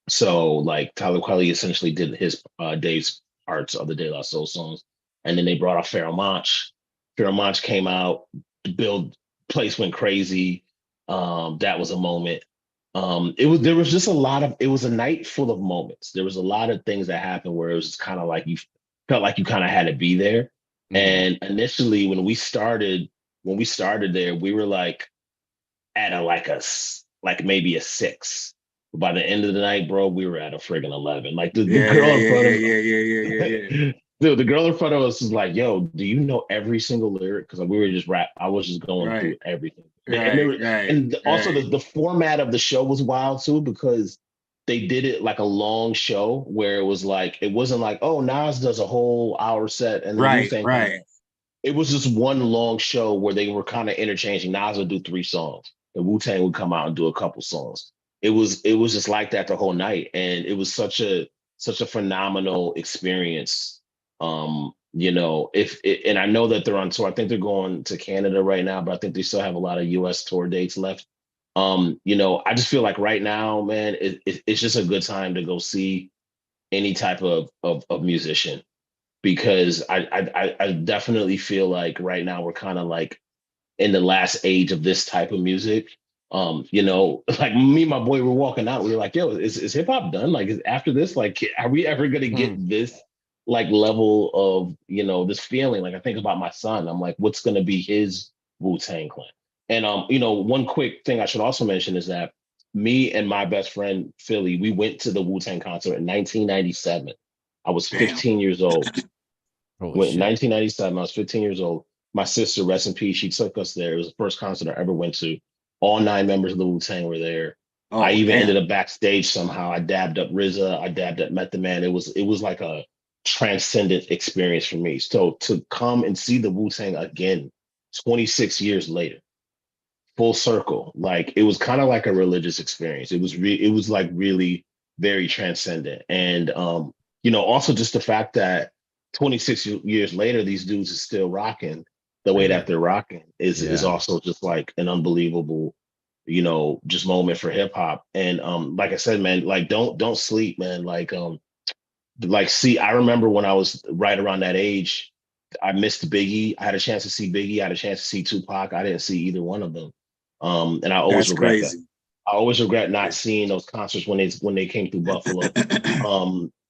So like Talib Kweli essentially did his Dave's parts of the De La Soul songs, and then they brought out Pharoah Monch. Pharoah Monch came out, the place went crazy. That was a moment. It was a night full of moments. There was a lot of things that happened where it was kind of like you felt like you kind of had to be there. And initially when we started there, we were like at like maybe a 6. But by the end of the night, bro, we were at a friggin' 11. Like the girl in front of Yeah. dude, the girl in front of us was like, "Yo, do you know every single lyric?" Because we were just I was just going through everything. And also the format of the show was wild too, because they did it like a long show where it was like, it wasn't like, oh, Nas does a whole hour set and then Right. it was just one long show where they were kind of interchanging. Nas would do 3 songs, and Wu-Tang would come out and do a couple songs. It was just like that the whole night, and it was such a phenomenal experience. If it, and I know that they're on tour. I think they're going to Canada right now, but I think they still have a lot of US tour dates left. I just feel like right now, man, it's just a good time to go see any type of musician, because I definitely feel like right now we're kind of like in the last age of this type of music. Like me and my boy were walking out, we were like, yo, is hip hop done? Like, after this, like, are we ever gonna get this like level of, this feeling? Like, I think about my son, I'm like, what's gonna be his Wu-Tang Clan? And one quick thing I should also mention is that me and my best friend Philly, we went to the Wu-Tang concert in 1997. I was Damn. 15 years old. Holy Went in shit. 1997. I was 15 years old. My sister, rest in peace, she took us there. It was the first concert I ever went to. All 9 members of the Wu-Tang were there. Oh, I even damn. ended up backstage somehow. I dabbed up RZA. I dabbed up Method Man. It was like a transcendent experience for me. So to come and see the Wu-Tang again, 26 years later, full circle, like, it was kind of like a religious experience. It was like really very transcendent. And also just the fact that 26 years later, these dudes are still rocking the way that they're rocking is also just like an unbelievable, just moment for hip hop. And like I said, man, like, don't sleep, man. See, I remember when I was right around that age, I missed Biggie. I had a chance to see Biggie. I had a chance to see Tupac. I didn't see either one of them. And I always That's regret crazy. that. I always regret not seeing those concerts when they came through Buffalo.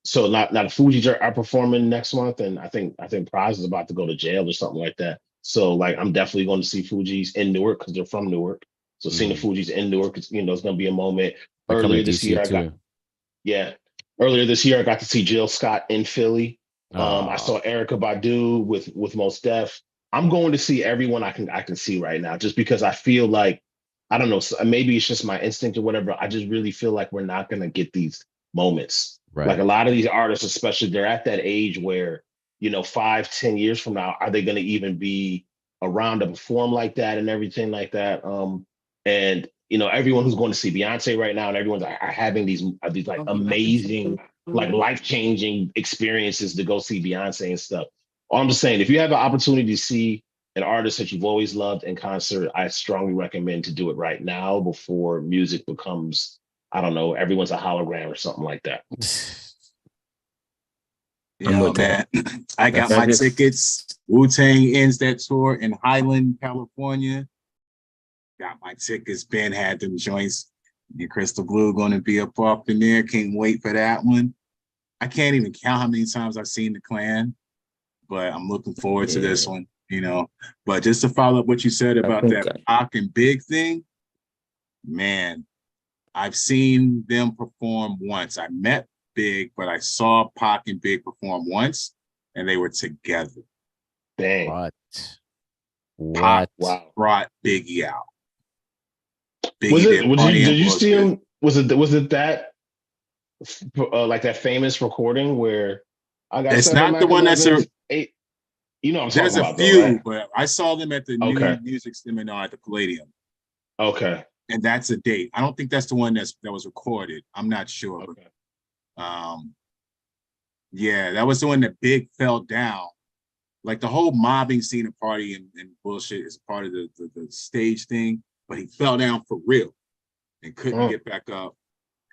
So now the Fugees are performing next month, and I think Prize is about to go to jail or something like that. So, like, I'm definitely going to see Fugees in Newark because they're from Newark. So seeing the Fugees in Newark, it's going to be a moment. They're coming Earlier to this DC year, too. Earlier this year, I got to see Jill Scott in Philly. I Oh, saw Erica Badu with Mos Def. I'm going to see everyone I can see right now, just because I feel like, I don't know, maybe it's just my instinct or whatever. I just really feel like we're not going to get these moments. right. Like, a lot of these artists, especially, they're at that age where, 5-10 years from now, are they going to even be around to perform like that and everything like that? And everyone who's going to see Beyonce right now, and everyone's are having these like amazing, like, life-changing experiences to go see Beyonce and stuff. All I'm just saying, if you have an opportunity to see an artist that you've always loved in concert, I strongly recommend to do it right now before music becomes, I don't know, everyone's a hologram or something like that. I'm Yo, with man, I got That's- my tickets. Wu-Tang ends that tour in Highland, California. Got my tickets. Ben had them joints. And Crystal Blue going to be up in there. Can't wait for that one. I can't even count how many times I've seen the Clan, but I'm looking forward to this one, But just to follow up what you said about that Pac and Big thing, man, I've seen them perform once. I met Big, but I saw Pac and Big perform once, and they were together. Dang. Pac Wow. brought Biggie out. Did you see him? Was it that like that famous recording where I got it's not the one that's eight? What I'm there's talking a about, few, though, right? but I saw them at the new music seminar at the Palladium. Okay. And that's a date. I don't think that's the one that was recorded. I'm not sure. Okay. But, yeah, that was the one that Big fell down. Like, the whole mobbing scene and party and bullshit is part of the stage thing, but he fell down for real and couldn't get back up.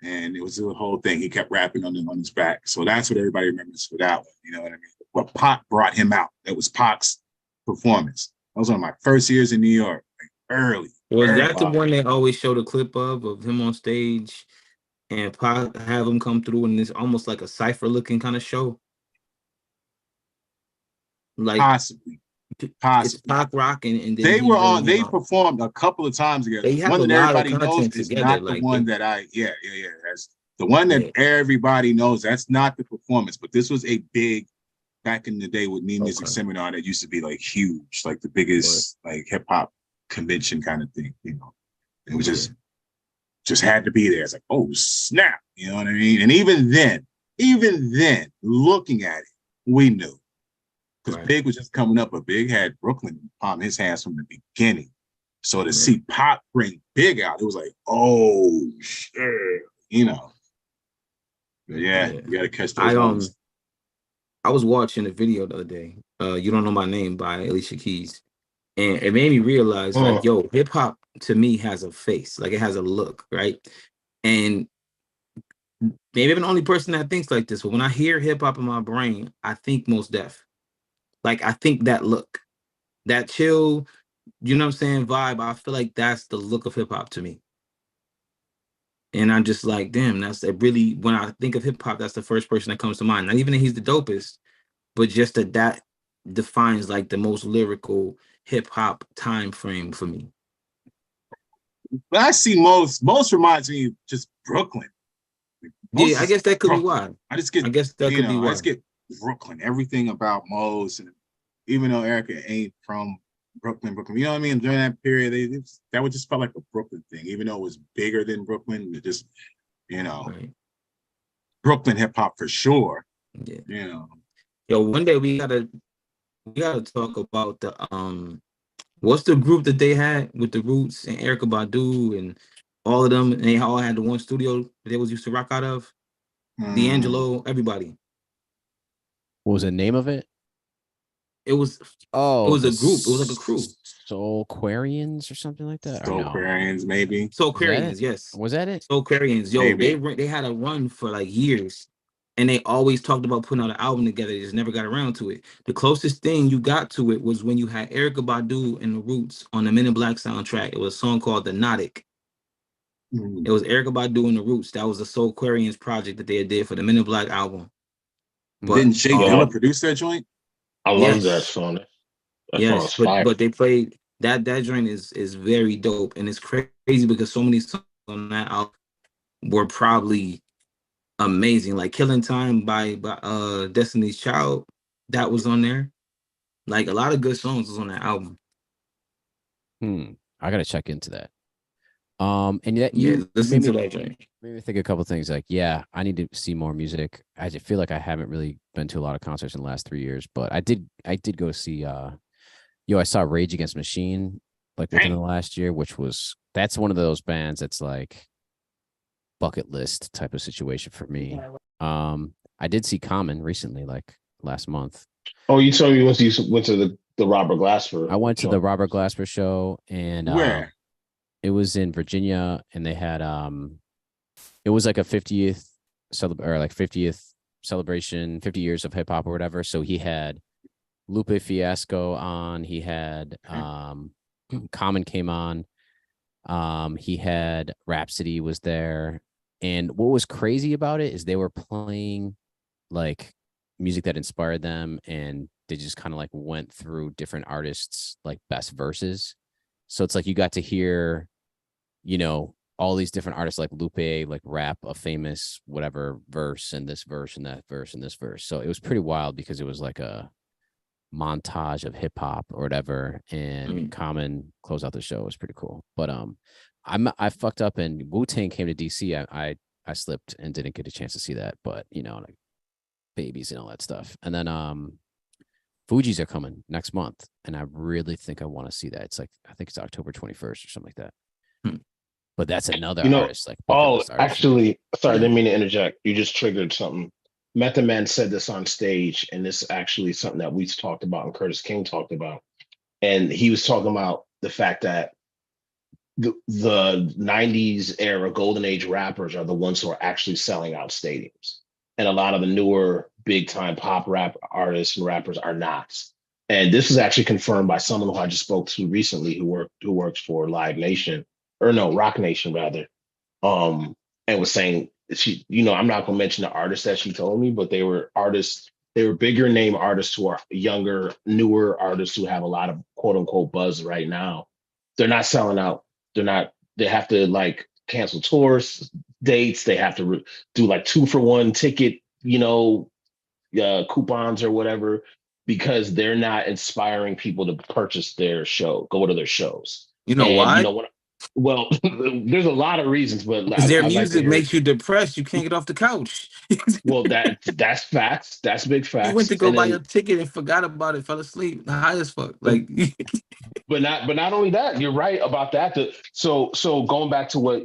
And it was the whole thing. He kept rapping on his back. So that's what everybody remembers for that one. You know what I mean? But Pac brought him out. That was Pac's performance. That was one of my first years in New York, like early. Was that the one they always show the clip of him on stage and Pac have him come through and it's almost like a cipher looking kind of show? Like Possibly. It's Pac Rock and then they performed a couple of times together. They have one a that lot everybody of knows content is together, not like the one that that's the one that everybody knows. That's not the performance, but this was a big back in the day with New Music Seminar that used to be like huge, like the biggest like hip hop convention kind of thing. It was just had to be there. It's like, oh snap, you know what I mean? And even then, looking at it, we knew because Right. Big was just coming up, but Big had Brooklyn on his hands from the beginning. So to Right. see Pop bring Big out, it was like, oh shit, you know. But yeah, Yeah. you got to catch those I moments. I was watching a video the other day. You Don't Know My Name by Alicia Keys. And it made me realize, like, yo, hip hop to me has a face, like it has a look, right? And maybe I'm the only person that thinks like this, but when I hear hip hop in my brain, I think Most Def. Like I think that look, that chill, you know what I'm saying, vibe. I feel like that's the look of hip hop to me. And I'm just like, damn, that's it really, when I think of hip hop, that's the first person that comes to mind. Not even that he's the dopest, but just that defines like the most lyrical hip hop time frame for me. But I see most reminds me of just Brooklyn. Most Yeah, I is guess that could be Brooklyn. why. I just get, I guess that could be I why. just get Brooklyn. Everything about Mose, and even though Erica ain't from Brooklyn, you know what I mean? During that period, that would just felt like a Brooklyn thing, even though it was bigger than Brooklyn. It just, Right. Brooklyn hip hop for sure. Yeah. Yo, one day we gotta talk about the what's the group that they had with the Roots and Erica Badu and all of them, and they all had the one studio they was used to rock out of. D'Angelo, everybody. What was the name of it? It was Oh, a group. It was like a crew. Soulquarians or something like that. Or no? Soulquarians, maybe. Soulquarians, yes. Was that it? Soulquarians. Yo, Maybe. they had a run for like years. And they always talked about putting out an album together. They just never got around to it. The closest thing you got to it was when you had Erica Badu and the Roots on the Men in Black soundtrack. It was a song called The Nautic. It was Erica Badu and the Roots. That was the Soulquarians project that they did for the Men in Black album. But didn't Jay Dilla produce that joint? I love that song. That Yes, but they played that joint is very dope, and it's crazy because so many songs on that album were probably amazing. Like Killing Time by Destiny's Child, that was on there. Like a lot of good songs was on that album. I gotta check into that. And that listen to that joint. Made me think a couple things. Like, yeah, I need to see more music. I just feel like I haven't really been to a lot of concerts in the last 3 years, but I did go see I saw Rage Against the Machine like within the last year, that's one of those bands that's like bucket list type of situation for me. I did see Common recently, like last month. Oh, you told me you went to the Robert Glasper. I went to the Robert Glasper show, and where? It was in Virginia, and they had it was like a 50th 50th celebration, 50 years of hip hop or whatever. So he had Lupe Fiasco on, he had Common came on, he had Rhapsody was there. And what was crazy about it is they were playing like music that inspired them, and they just kind of like went through different artists like best verses. So it's like you got to hear, all these different artists like Lupe, like rap a famous whatever verse and this verse and that verse and this verse. So it was pretty wild because it was like a montage of hip hop or whatever. And Common close out the show. It was pretty cool. But I fucked up, and Wu-Tang came to DC. I slipped and didn't get a chance to see that, but like babies and all that stuff. And then Fugees are coming next month, and I really think I want to see that. It's like, I think it's October 21st or something like that. But that's another artist, like artist. Actually, sorry, I didn't mean to interject. You just triggered something. Method Man said this on stage, and this is actually something that we talked about and Curtis King talked about. And he was talking about the fact that the 90s era golden age rappers are the ones who are actually selling out stadiums. And a lot of the newer big time pop rap artists and rappers are not. And this is actually confirmed by someone who I just spoke to recently who works for Live Nation, or no, Rock Nation rather. And was saying she, I'm not gonna mention the artists that she told me, but they were bigger name artists who are younger, newer artists who have a lot of quote unquote buzz right now. They're not selling out. They have to like cancel tours dates. They have to do like 2-for-1 ticket, coupons or whatever, because they're not inspiring people to purchase their show, go to their shows. You know why? Well, there's a lot of reasons, but Because their I'd like to music hear. makes you depressed. You can't get off the couch. Well, that's facts. That's big You went facts. to go And buy your then, ticket and forgot about it, fell asleep, high as fuck. Like, but not only that, you're right about that. So going back to what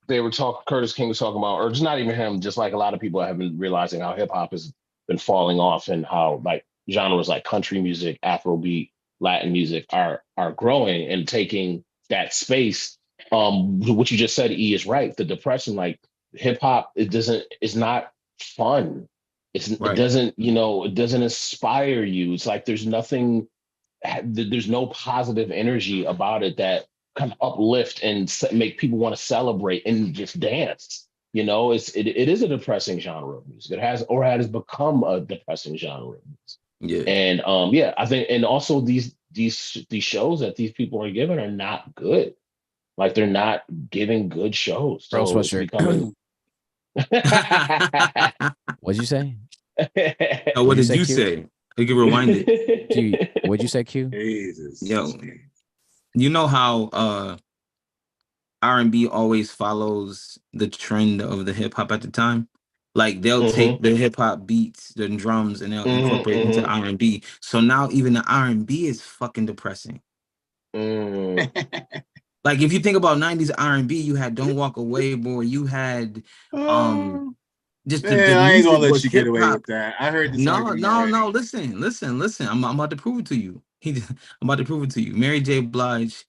they were talking, Curtis King was talking about, or just not even him, just like a lot of people have been realizing how hip hop has been falling off, and how like genres like country music, Afrobeat, Latin music are growing and taking that space. What you just said, E, is right. The depression, like hip hop, it's not fun. It right. doesn't, it doesn't inspire you. It's like there's no positive energy about it that kind of uplift and make people want to celebrate and just dance. It is a depressing genre of music. It has become a depressing genre of music. Yeah. And yeah, I think, and also these shows that these people are giving are not good. Like they're not giving good shows. Bro So it's sweatshirt. becoming. What'd you say? Now, what What'd you did say, you Q? say? You can rewind it. Q, what'd you say, Q? Jesus. Yo, you know how R&B always follows the trend of the hip hop at the time? Like they'll take the hip hop beats, the drums, and they'll incorporate it into R&B. So now even the R&B is fucking depressing. Like if you think about 90s R&B, you had Don't Walk Away, boy. You had just the I ain't gonna music let was you get hip away hop. with that. I heard this No, argument no, already. no. Listen. I'm about to prove it to you. I'm about to prove it to you. Mary J. Blige,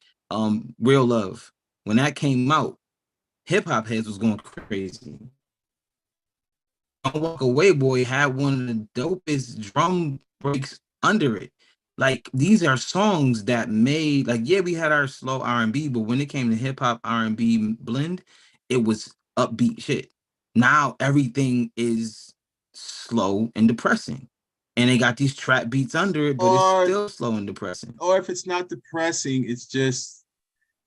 Real Love. When that came out, hip hop heads was going crazy. Don't Walk Away, boy, had one of the dopest drum breaks under it. Like these are songs that made, like, yeah, we had our slow R&B, but when it came to hip hop R&B blend, it was upbeat shit. Now everything is slow and depressing, and they got these trap beats under it, but it's still slow and depressing. Or if it's not depressing, it's just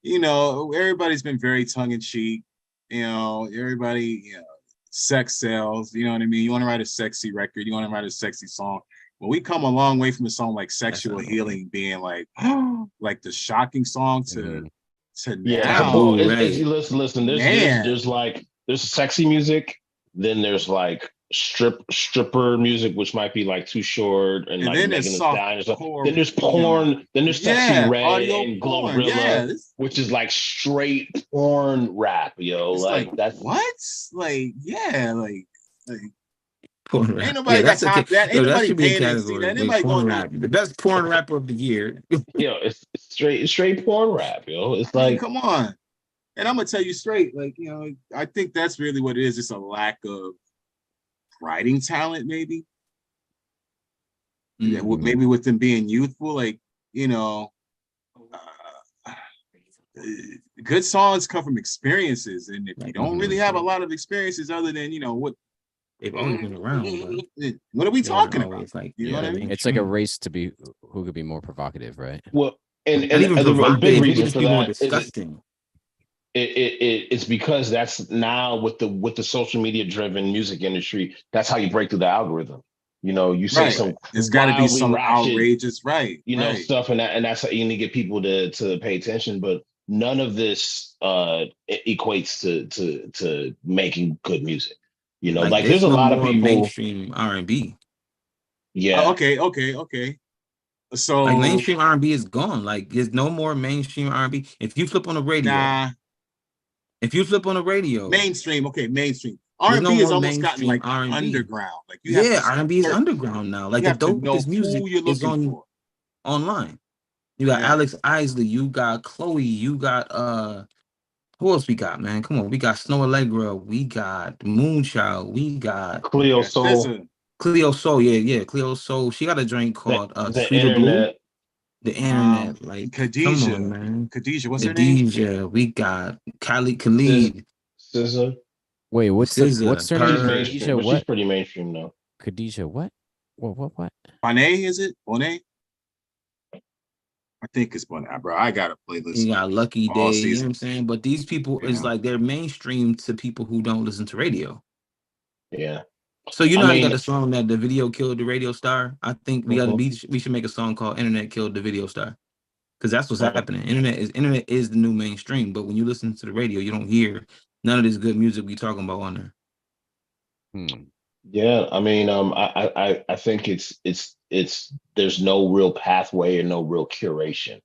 everybody's been very tongue in cheek. Everybody, sex sells. You know what I mean? You want to write a sexy record, you want to write a sexy song. Well, we come a long way from a song like Sexual Healing being like the shocking song to now. Well, listen. There's sexy music, then there's like stripper music, which might be like Too Short and like then Megan Thee Stallion. Then there's porn. Then there's Sexy Red and Glorilla, which is like straight porn rap, yo. It's like that's what? Like porn rap. Ain't nobody That's got time for that. Ain't nobody should be a paying to see category. that. Anybody Porn going rap, the best porn rapper of the year. it's straight porn rap, yo. It's like, come on. And I'm gonna tell you straight, I think that's really what it is. It's a lack of writing talent, maybe. Maybe with them being youthful, good songs come from experiences, and if you don't really have a lot of experiences other than what they've always been around, what are we talking about? Like, you know what I mean? It's like a race to be who could be more provocative, right? Well, and even a big reason for that disgusting. It's because that's now with the social media driven music industry, that's how you break through the algorithm. You say some, it's got to be some ratchet, outrageous, stuff, and that's how you need to get people to pay attention. But none of this equates to making good music. Like there's a lot of people mainstream R&B. Yeah. Okay. So like mainstream R&B is gone. Like there's no more mainstream R&B. If you flip on the radio, mainstream. R&B is almost gotten like R&B. Underground. Like R&B is underground now. Like the dopest music is online. You got Alex Isley, you got Chloe, you got who else we got, man? Come on, we got Snow Allegra, we got Moonchild, we got Cleo Soul. Cleo Soul, Cleo Soul. She got a drink called the Sweeter Internet. Blue. The Internet, like Khadijah. Come on, man. Khadijah, what's her name? Khadijah, we got Khalid. SZA. Wait, what's her name? Khadijah, what? She's pretty mainstream though. Khadijah, what? What? Bonet, is it? Bonet? I think it's Bonet, bro. I got a playlist. You got Lucky Day, you know what I'm saying? But these people is like they're mainstream to people who don't listen to radio. Yeah. So you got the song that the video killed the radio star. I think we should make a song called Internet Killed the Video Star. because that's what's happening. Internet is the new mainstream. But when you listen to the radio, you don't hear none of this good music we talking about on there. Yeah, I mean, I think it's there's no real pathway and no real curation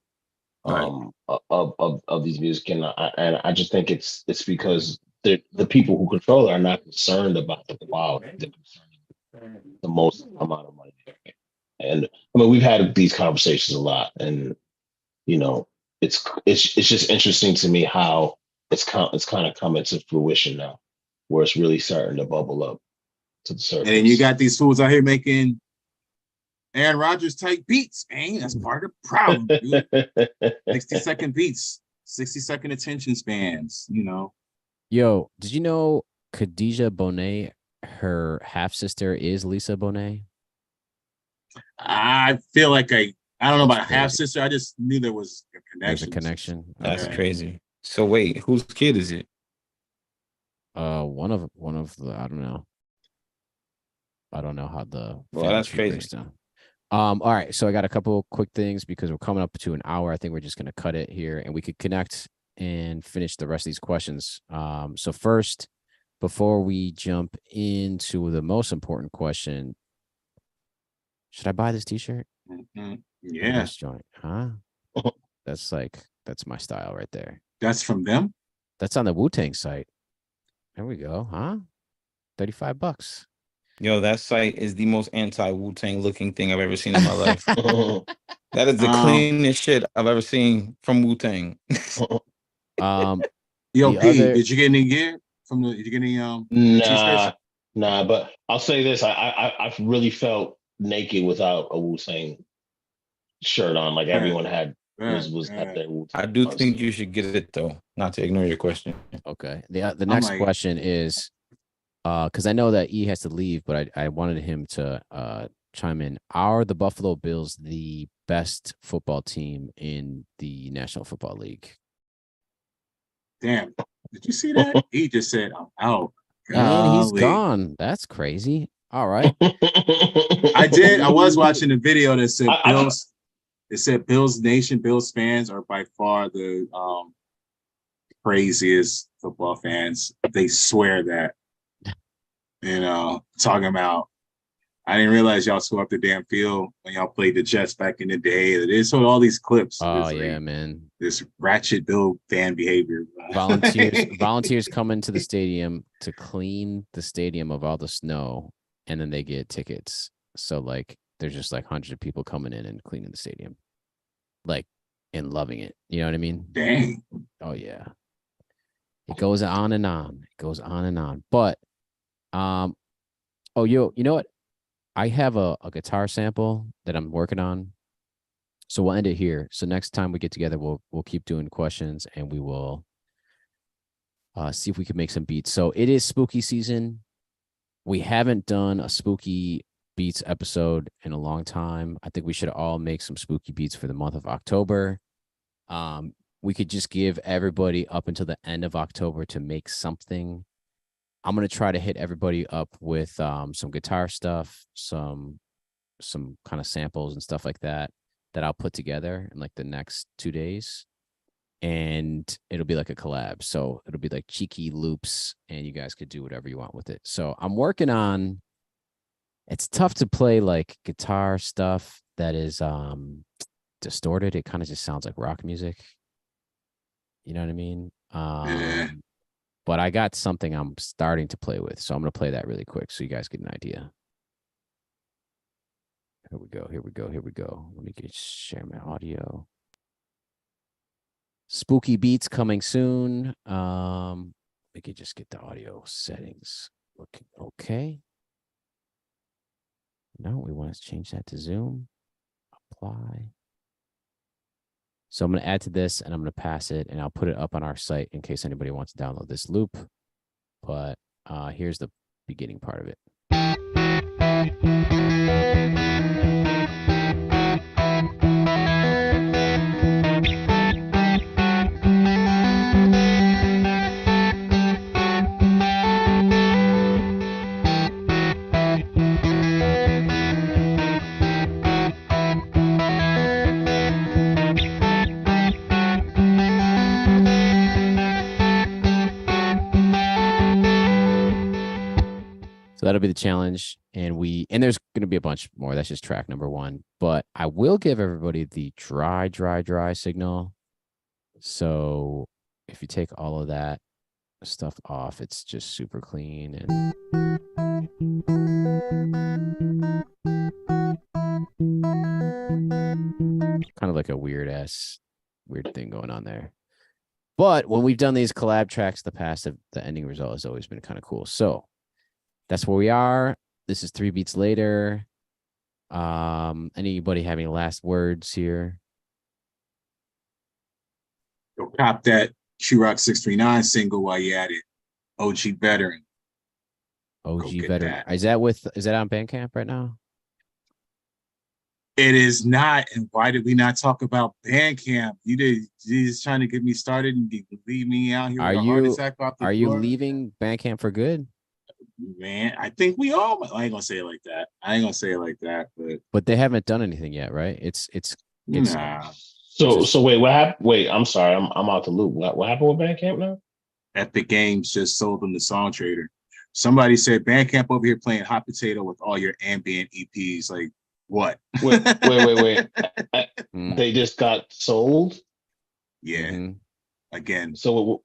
Right. of these music, and I just think it's because the people who control it are not concerned about the quality. They're concerned with the most amount of money. And I mean, we've had these conversations a lot, and you know, it's just interesting to me how it's kind of coming to fruition now, where it's really starting to bubble up to the surface. And then you got these fools out here making Aaron Rodgers type beats, man. That's part of the problem, dude. 60-second beats, 60-second attention spans, you know. Yo, did you know Khadijah Bonet, her half sister is Lisa Bonet? I feel like I don't know That's about crazy. half sister. I just knew there was a There's connection. a connection. That's Okay. crazy. So wait, whose kid is it? One of the, I don't know. I don't know how the Well, family that's tree crazy. breaks down. All right, so I got a couple quick things because we're coming up to an hour. I think we're just gonna cut it here, and we could connect and finish the rest of these questions. So first, before we jump into the most important question, should I buy this T-shirt? Mhm. Look at Yeah, this joint, huh? That's my style right there. that's from them. That's on the Wu-Tang site. There we go, huh? $35. Yo, that site is the most anti-Wu-Tang looking thing I've ever seen in my life. That is the cleanest shit I've ever seen from Wu-Tang. Yo, The P, other- did you get any gear from the? Did you get any t-shirts? Nah. But I'll say this: I really felt naked without a Wu-Tang shirt on. Like everyone had was at their Wu-Tang. I do think you should get it though. Not to ignore your question. Okay. The next question is, because I know that E has to leave, but I wanted him to chime in. Are the Buffalo Bills the best football team in the National Football League? Damn, did you see that? He just said, "I'm out." And he's Golly. gone. That's crazy. All right. I did. I was watching a video that said Bills. It said Bills Nation, Bills fans are by far the craziest football fans. They swear that. Talking about, I didn't realize y'all tore up the damn field when y'all played the Jets back in the day. They showed all these clips. Oh yeah, man. This ratchet Bill fan behavior. Volunteers come into the stadium to clean the stadium of all the snow, and then they get tickets. So like, there's just like hundreds of people coming in and cleaning the stadium, like, and loving it. You know what I mean? Dang. Oh yeah. It goes on and on. It goes on and on. But you know what? I have a guitar sample that I'm working on. So we'll end it here. So next time we get together, we'll keep doing questions and we will see if we can make some beats. So it is spooky season. We haven't done a spooky beats episode in a long time. I think we should all make some spooky beats for the month of October. We could just give everybody up until the end of October to make something. I'm going to try to hit everybody up with some guitar stuff, some kind of samples and stuff like that I'll put together in like the next 2 days. And it'll be like a collab. So it'll be like cheeky loops and you guys could do whatever you want with it. So I'm working on, it's tough to play like guitar stuff that is distorted. It kind of just sounds like rock music. You know what I mean? But I got something I'm starting to play with. So I'm going to play that really quick so you guys get an idea. Here we go. Let me share my audio. Spooky beats coming soon. We could just get the audio settings looking okay. No, we want to change that to Zoom. Apply. So I'm going to add to this and I'm going to pass it and I'll put it up on our site in case anybody wants to download this loop. But here's the beginning part of it. So that'll be the challenge. And there's going to be a bunch more. That's just track number 1. But I will give everybody the dry signal. So if you take all of that stuff off, it's just super clean and kind of like a weird thing going on there. But when we've done these collab tracks in the past, the ending result has always been kind of cool. So that's where we are. This is 3 beats later. Anybody have any last words here? Go cop that Rock 639 single while you at it. OG Veteran. OG Veteran. Is that on Bandcamp right now? It is not. And why did we not talk about Bandcamp? You just trying to get me started and leave me out here with a heart attack off the floor? Are you leaving Bandcamp for good? Man, I think we all. I ain't gonna say it like that. But they haven't done anything yet, right? It's nah. So wait, what happened? Wait, I'm sorry, I'm out the loop. What happened with Bandcamp now? Epic Games just sold them to Song Trader. Somebody said Bandcamp over here playing hot potato with all your ambient EPs. Like what? Wait. They just got sold. Yeah. Mm-hmm. Again. So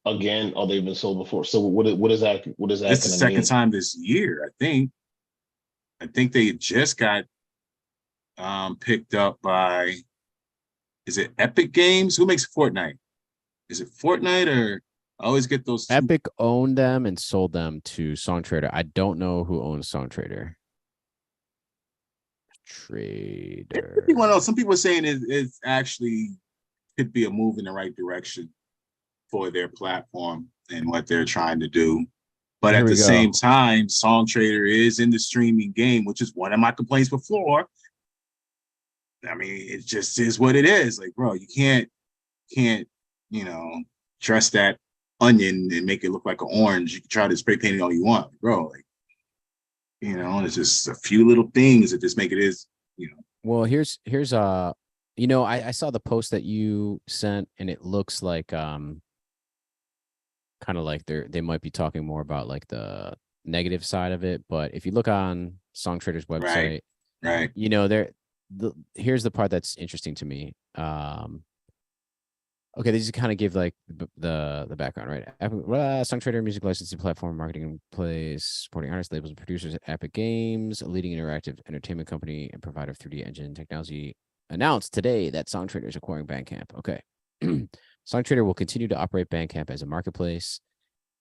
again, oh, they've been sold before. So what is that? What is that? This is the second time this year, I think. I think they just got picked up by, is it Epic Games? Who makes Fortnite? Is it Fortnite or I always get those two. Epic owned them and sold them to Song Trader. I don't know who owns Song Trader. Some people are saying it's actually could be a move in the right direction for their platform and what they're trying to do. But at the same time, Song Trader is in the streaming game, which is one of my complaints before. I mean, it just is what it is. Like, bro, you can't, dress that onion and make it look like an orange. You can try to spray paint it all you want, bro. Like, it's just a few little things that just make it is, Well, here's I saw the post that you sent, and it looks like kind of like they might be talking more about like the negative side of it. But if you look on Song Trader's website, right. Here's the part that's interesting to me. Okay, they just kind of give like the background, right? Song Trader, music licensing platform, marketing place, supporting artists, labels, and producers at Epic Games, a leading interactive entertainment company and provider of 3D engine technology, announced today that Song Trader is acquiring Bandcamp. Okay. Song Trader will continue to operate Bandcamp as a marketplace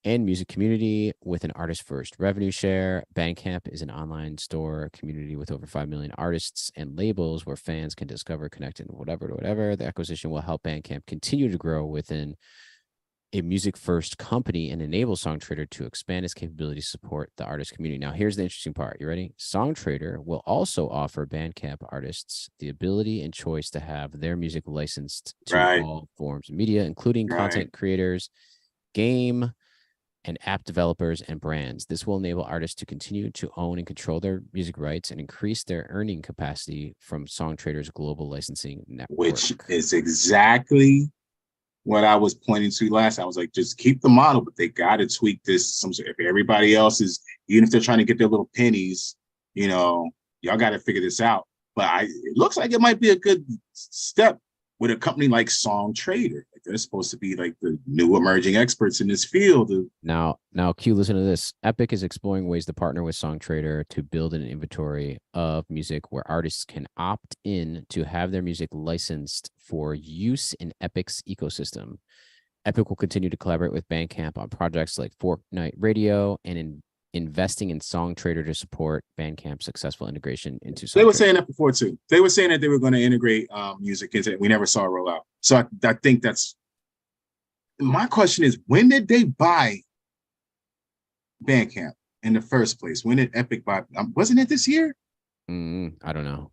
and music community with an artist-first revenue share. Bandcamp is an online store community with over 5 million artists and labels where fans can discover, connect, and whatever. The acquisition will help Bandcamp continue to grow within a music-first company and enable Song Trader to expand its capability to support the artist community. Now, here's the interesting part. You ready? Song Trader will also offer Bandcamp artists the ability and choice to have their music licensed to all forms of media, including content creators, game, and app developers and brands. This will enable artists to continue to own and control their music rights and increase their earning capacity from Song Trader's global licensing network. Which is exactly what I was pointing to last. I was like, just keep the model, but they got to tweak this. If everybody else is, even if they're trying to get their little pennies, y'all got to figure this out. But it looks like it might be a good step with a company like Song Trader. Like they're supposed to be like the new emerging experts in this field. Now, Q, listen to this. Epic is exploring ways to partner with Song Trader to build an inventory of music where artists can opt in to have their music licensed for use in Epic's ecosystem. Epic will continue to collaborate with Bandcamp on projects like Fortnite Radio and investing in Song Trader to support Bandcamp's successful integration into Song They were Trader. saying that before too. They were saying that they were going to integrate music into it. We never saw it roll out. So I think that's my question is, when did they buy Bandcamp in the first place? When did Epic buy? Wasn't it this year? I don't know.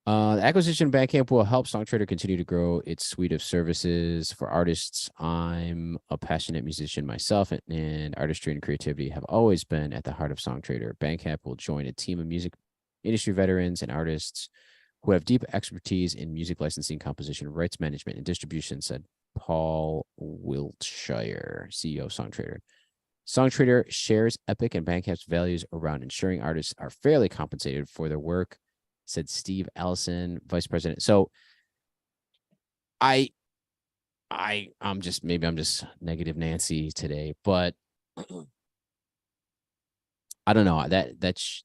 The acquisition of Bandcamp will help Song Trader continue to grow its suite of services for artists. I'm a passionate musician myself, and artistry and creativity have always been at the heart of Song Trader. Bandcamp will join a team of music industry veterans and artists who have deep expertise in music licensing, composition, rights management, and distribution, said Paul Wiltshire, CEO of Song Trader. Songtrader shares Epic and Bandcamp's values around ensuring artists are fairly compensated for their work, said Steve Allison, vice president. So I'm just negative Nancy today, but I don't know. That's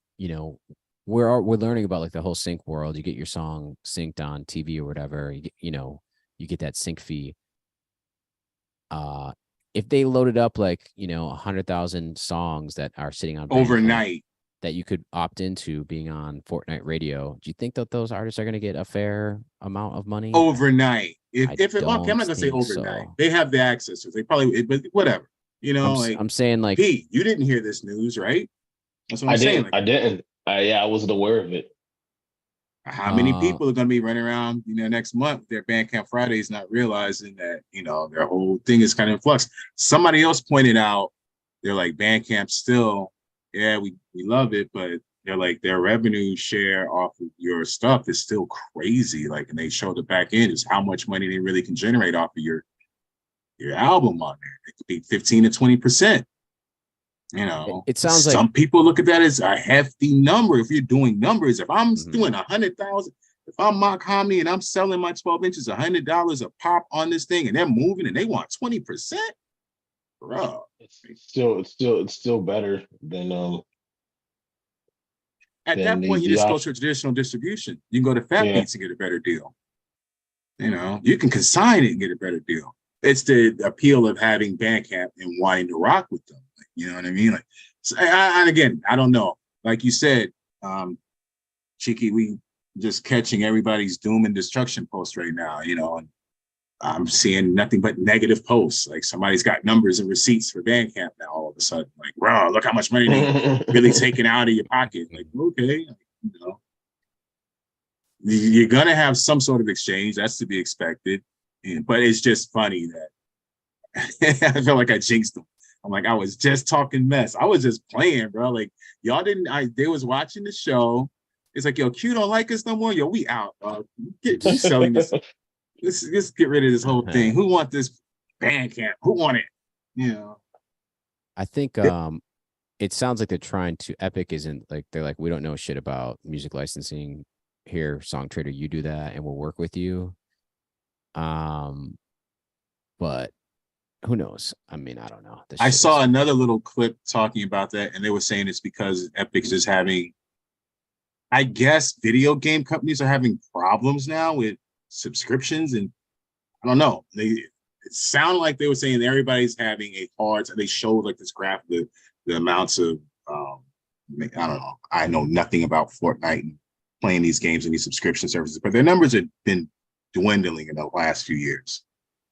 we're learning about like the whole sync world. You get your song synced on TV or whatever. You get that sync fee. If they loaded up like 100,000 songs that are sitting on Bandcamp overnight that you could opt into being on Fortnite Radio, do you think that those artists are going to get a fair amount of money? overnight. If I'm not don't gonna say think overnight, so. they have the access. So they probably, but whatever. I'm saying like Pete, you didn't hear this news, right? That's what I'm saying. Like, I didn't. Yeah, I wasn't aware of it. how many people are going to be running around, next month, their Bandcamp Fridays, not realizing that, their whole thing is kind of in flux. Somebody else pointed out, they're like, Bandcamp still, yeah, we love it, but they're like, their revenue share off of your stuff is still crazy. Like, and they show the back end is how much money they really can generate off of your album on there. It could be 15 to 20%. It sounds like some people look at that as a hefty number. If you're doing numbers, if I'm doing 100,000, if I'm Mock Hominy and I'm selling my 12 inches $100 a pop on this thing, and they're moving and they want 20%, bro. It's still better than At then that point, you the just go op- to traditional distribution. You can go to Fat Yeah. Beats and get a better deal. You can consign it and get a better deal. It's the appeal of having Bandcamp and wanting to rock with them. You know what I mean? Like, and again, I don't know. Like you said, Cheeky, we just catching everybody's doom and destruction posts right now. And I'm seeing nothing but negative posts. Like somebody's got numbers and receipts for Bandcamp now. All of a sudden, like, bro, look how much money they really taking out of your pocket. Like, okay, you're gonna have some sort of exchange. That's to be expected. But it's just funny that I feel like I jinxed them. I'm like, I was just talking mess. I was just playing, bro. Like, y'all didn't. They was watching the show. It's like, yo, Q don't like us no more. Yo, we out. Get selling this. Let's get rid of this whole thing. Who want this Bandcamp? Who want it? I think it sounds like they're trying to. Epic isn't like they're like, we don't know shit about music licensing here. Songtrader, you do that, and we'll work with you. But who knows? I mean, I don't know. I saw another little clip talking about that, and they were saying it's because Epic's is having, I guess, video game companies are having problems now with subscriptions, and I don't know. It sounded like they were saying everybody's having a hard. They showed like this graph, the amounts of, I don't know. I know nothing about Fortnite and playing these games and these subscription services, but their numbers have been dwindling in the last few years.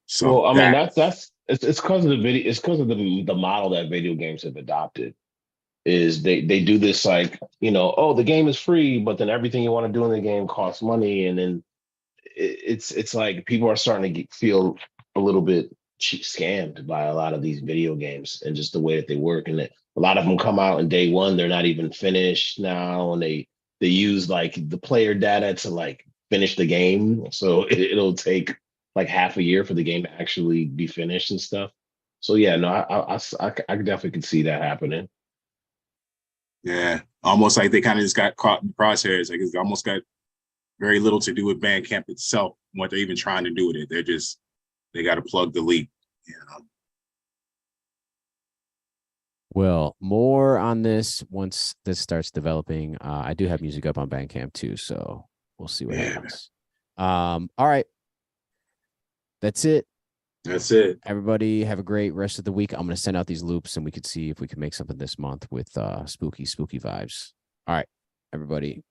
So, well, I mean, that's it's because of the video. It's because of the model that video games have adopted. Is they do this like, oh, the game is free, but then everything you want to do in the game costs money, and then it's like people are starting to feel a little bit scammed by a lot of these video games and just the way that they work. And a lot of them come out in day one, they're not even finished now, and they use like the player data to like finish the game, so it'll take like half a year for the game to actually be finished and stuff. So yeah, no, I definitely could see that happening. Yeah, almost like they kind of just got caught in the crosshairs. Like it's almost got very little to do with Bandcamp itself, what they're even trying to do with it. They got to plug the leak. Well, more on this once this starts developing. I do have music up on Bandcamp too, so we'll see what happens. All right. That's it. That's it. Everybody have a great rest of the week. I'm going to send out these loops and we could see if we can make something this month with spooky vibes. All right, everybody.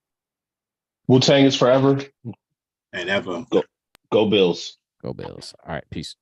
Wu-Tang is forever And ever. Go Bills. Go Bills. All right, peace.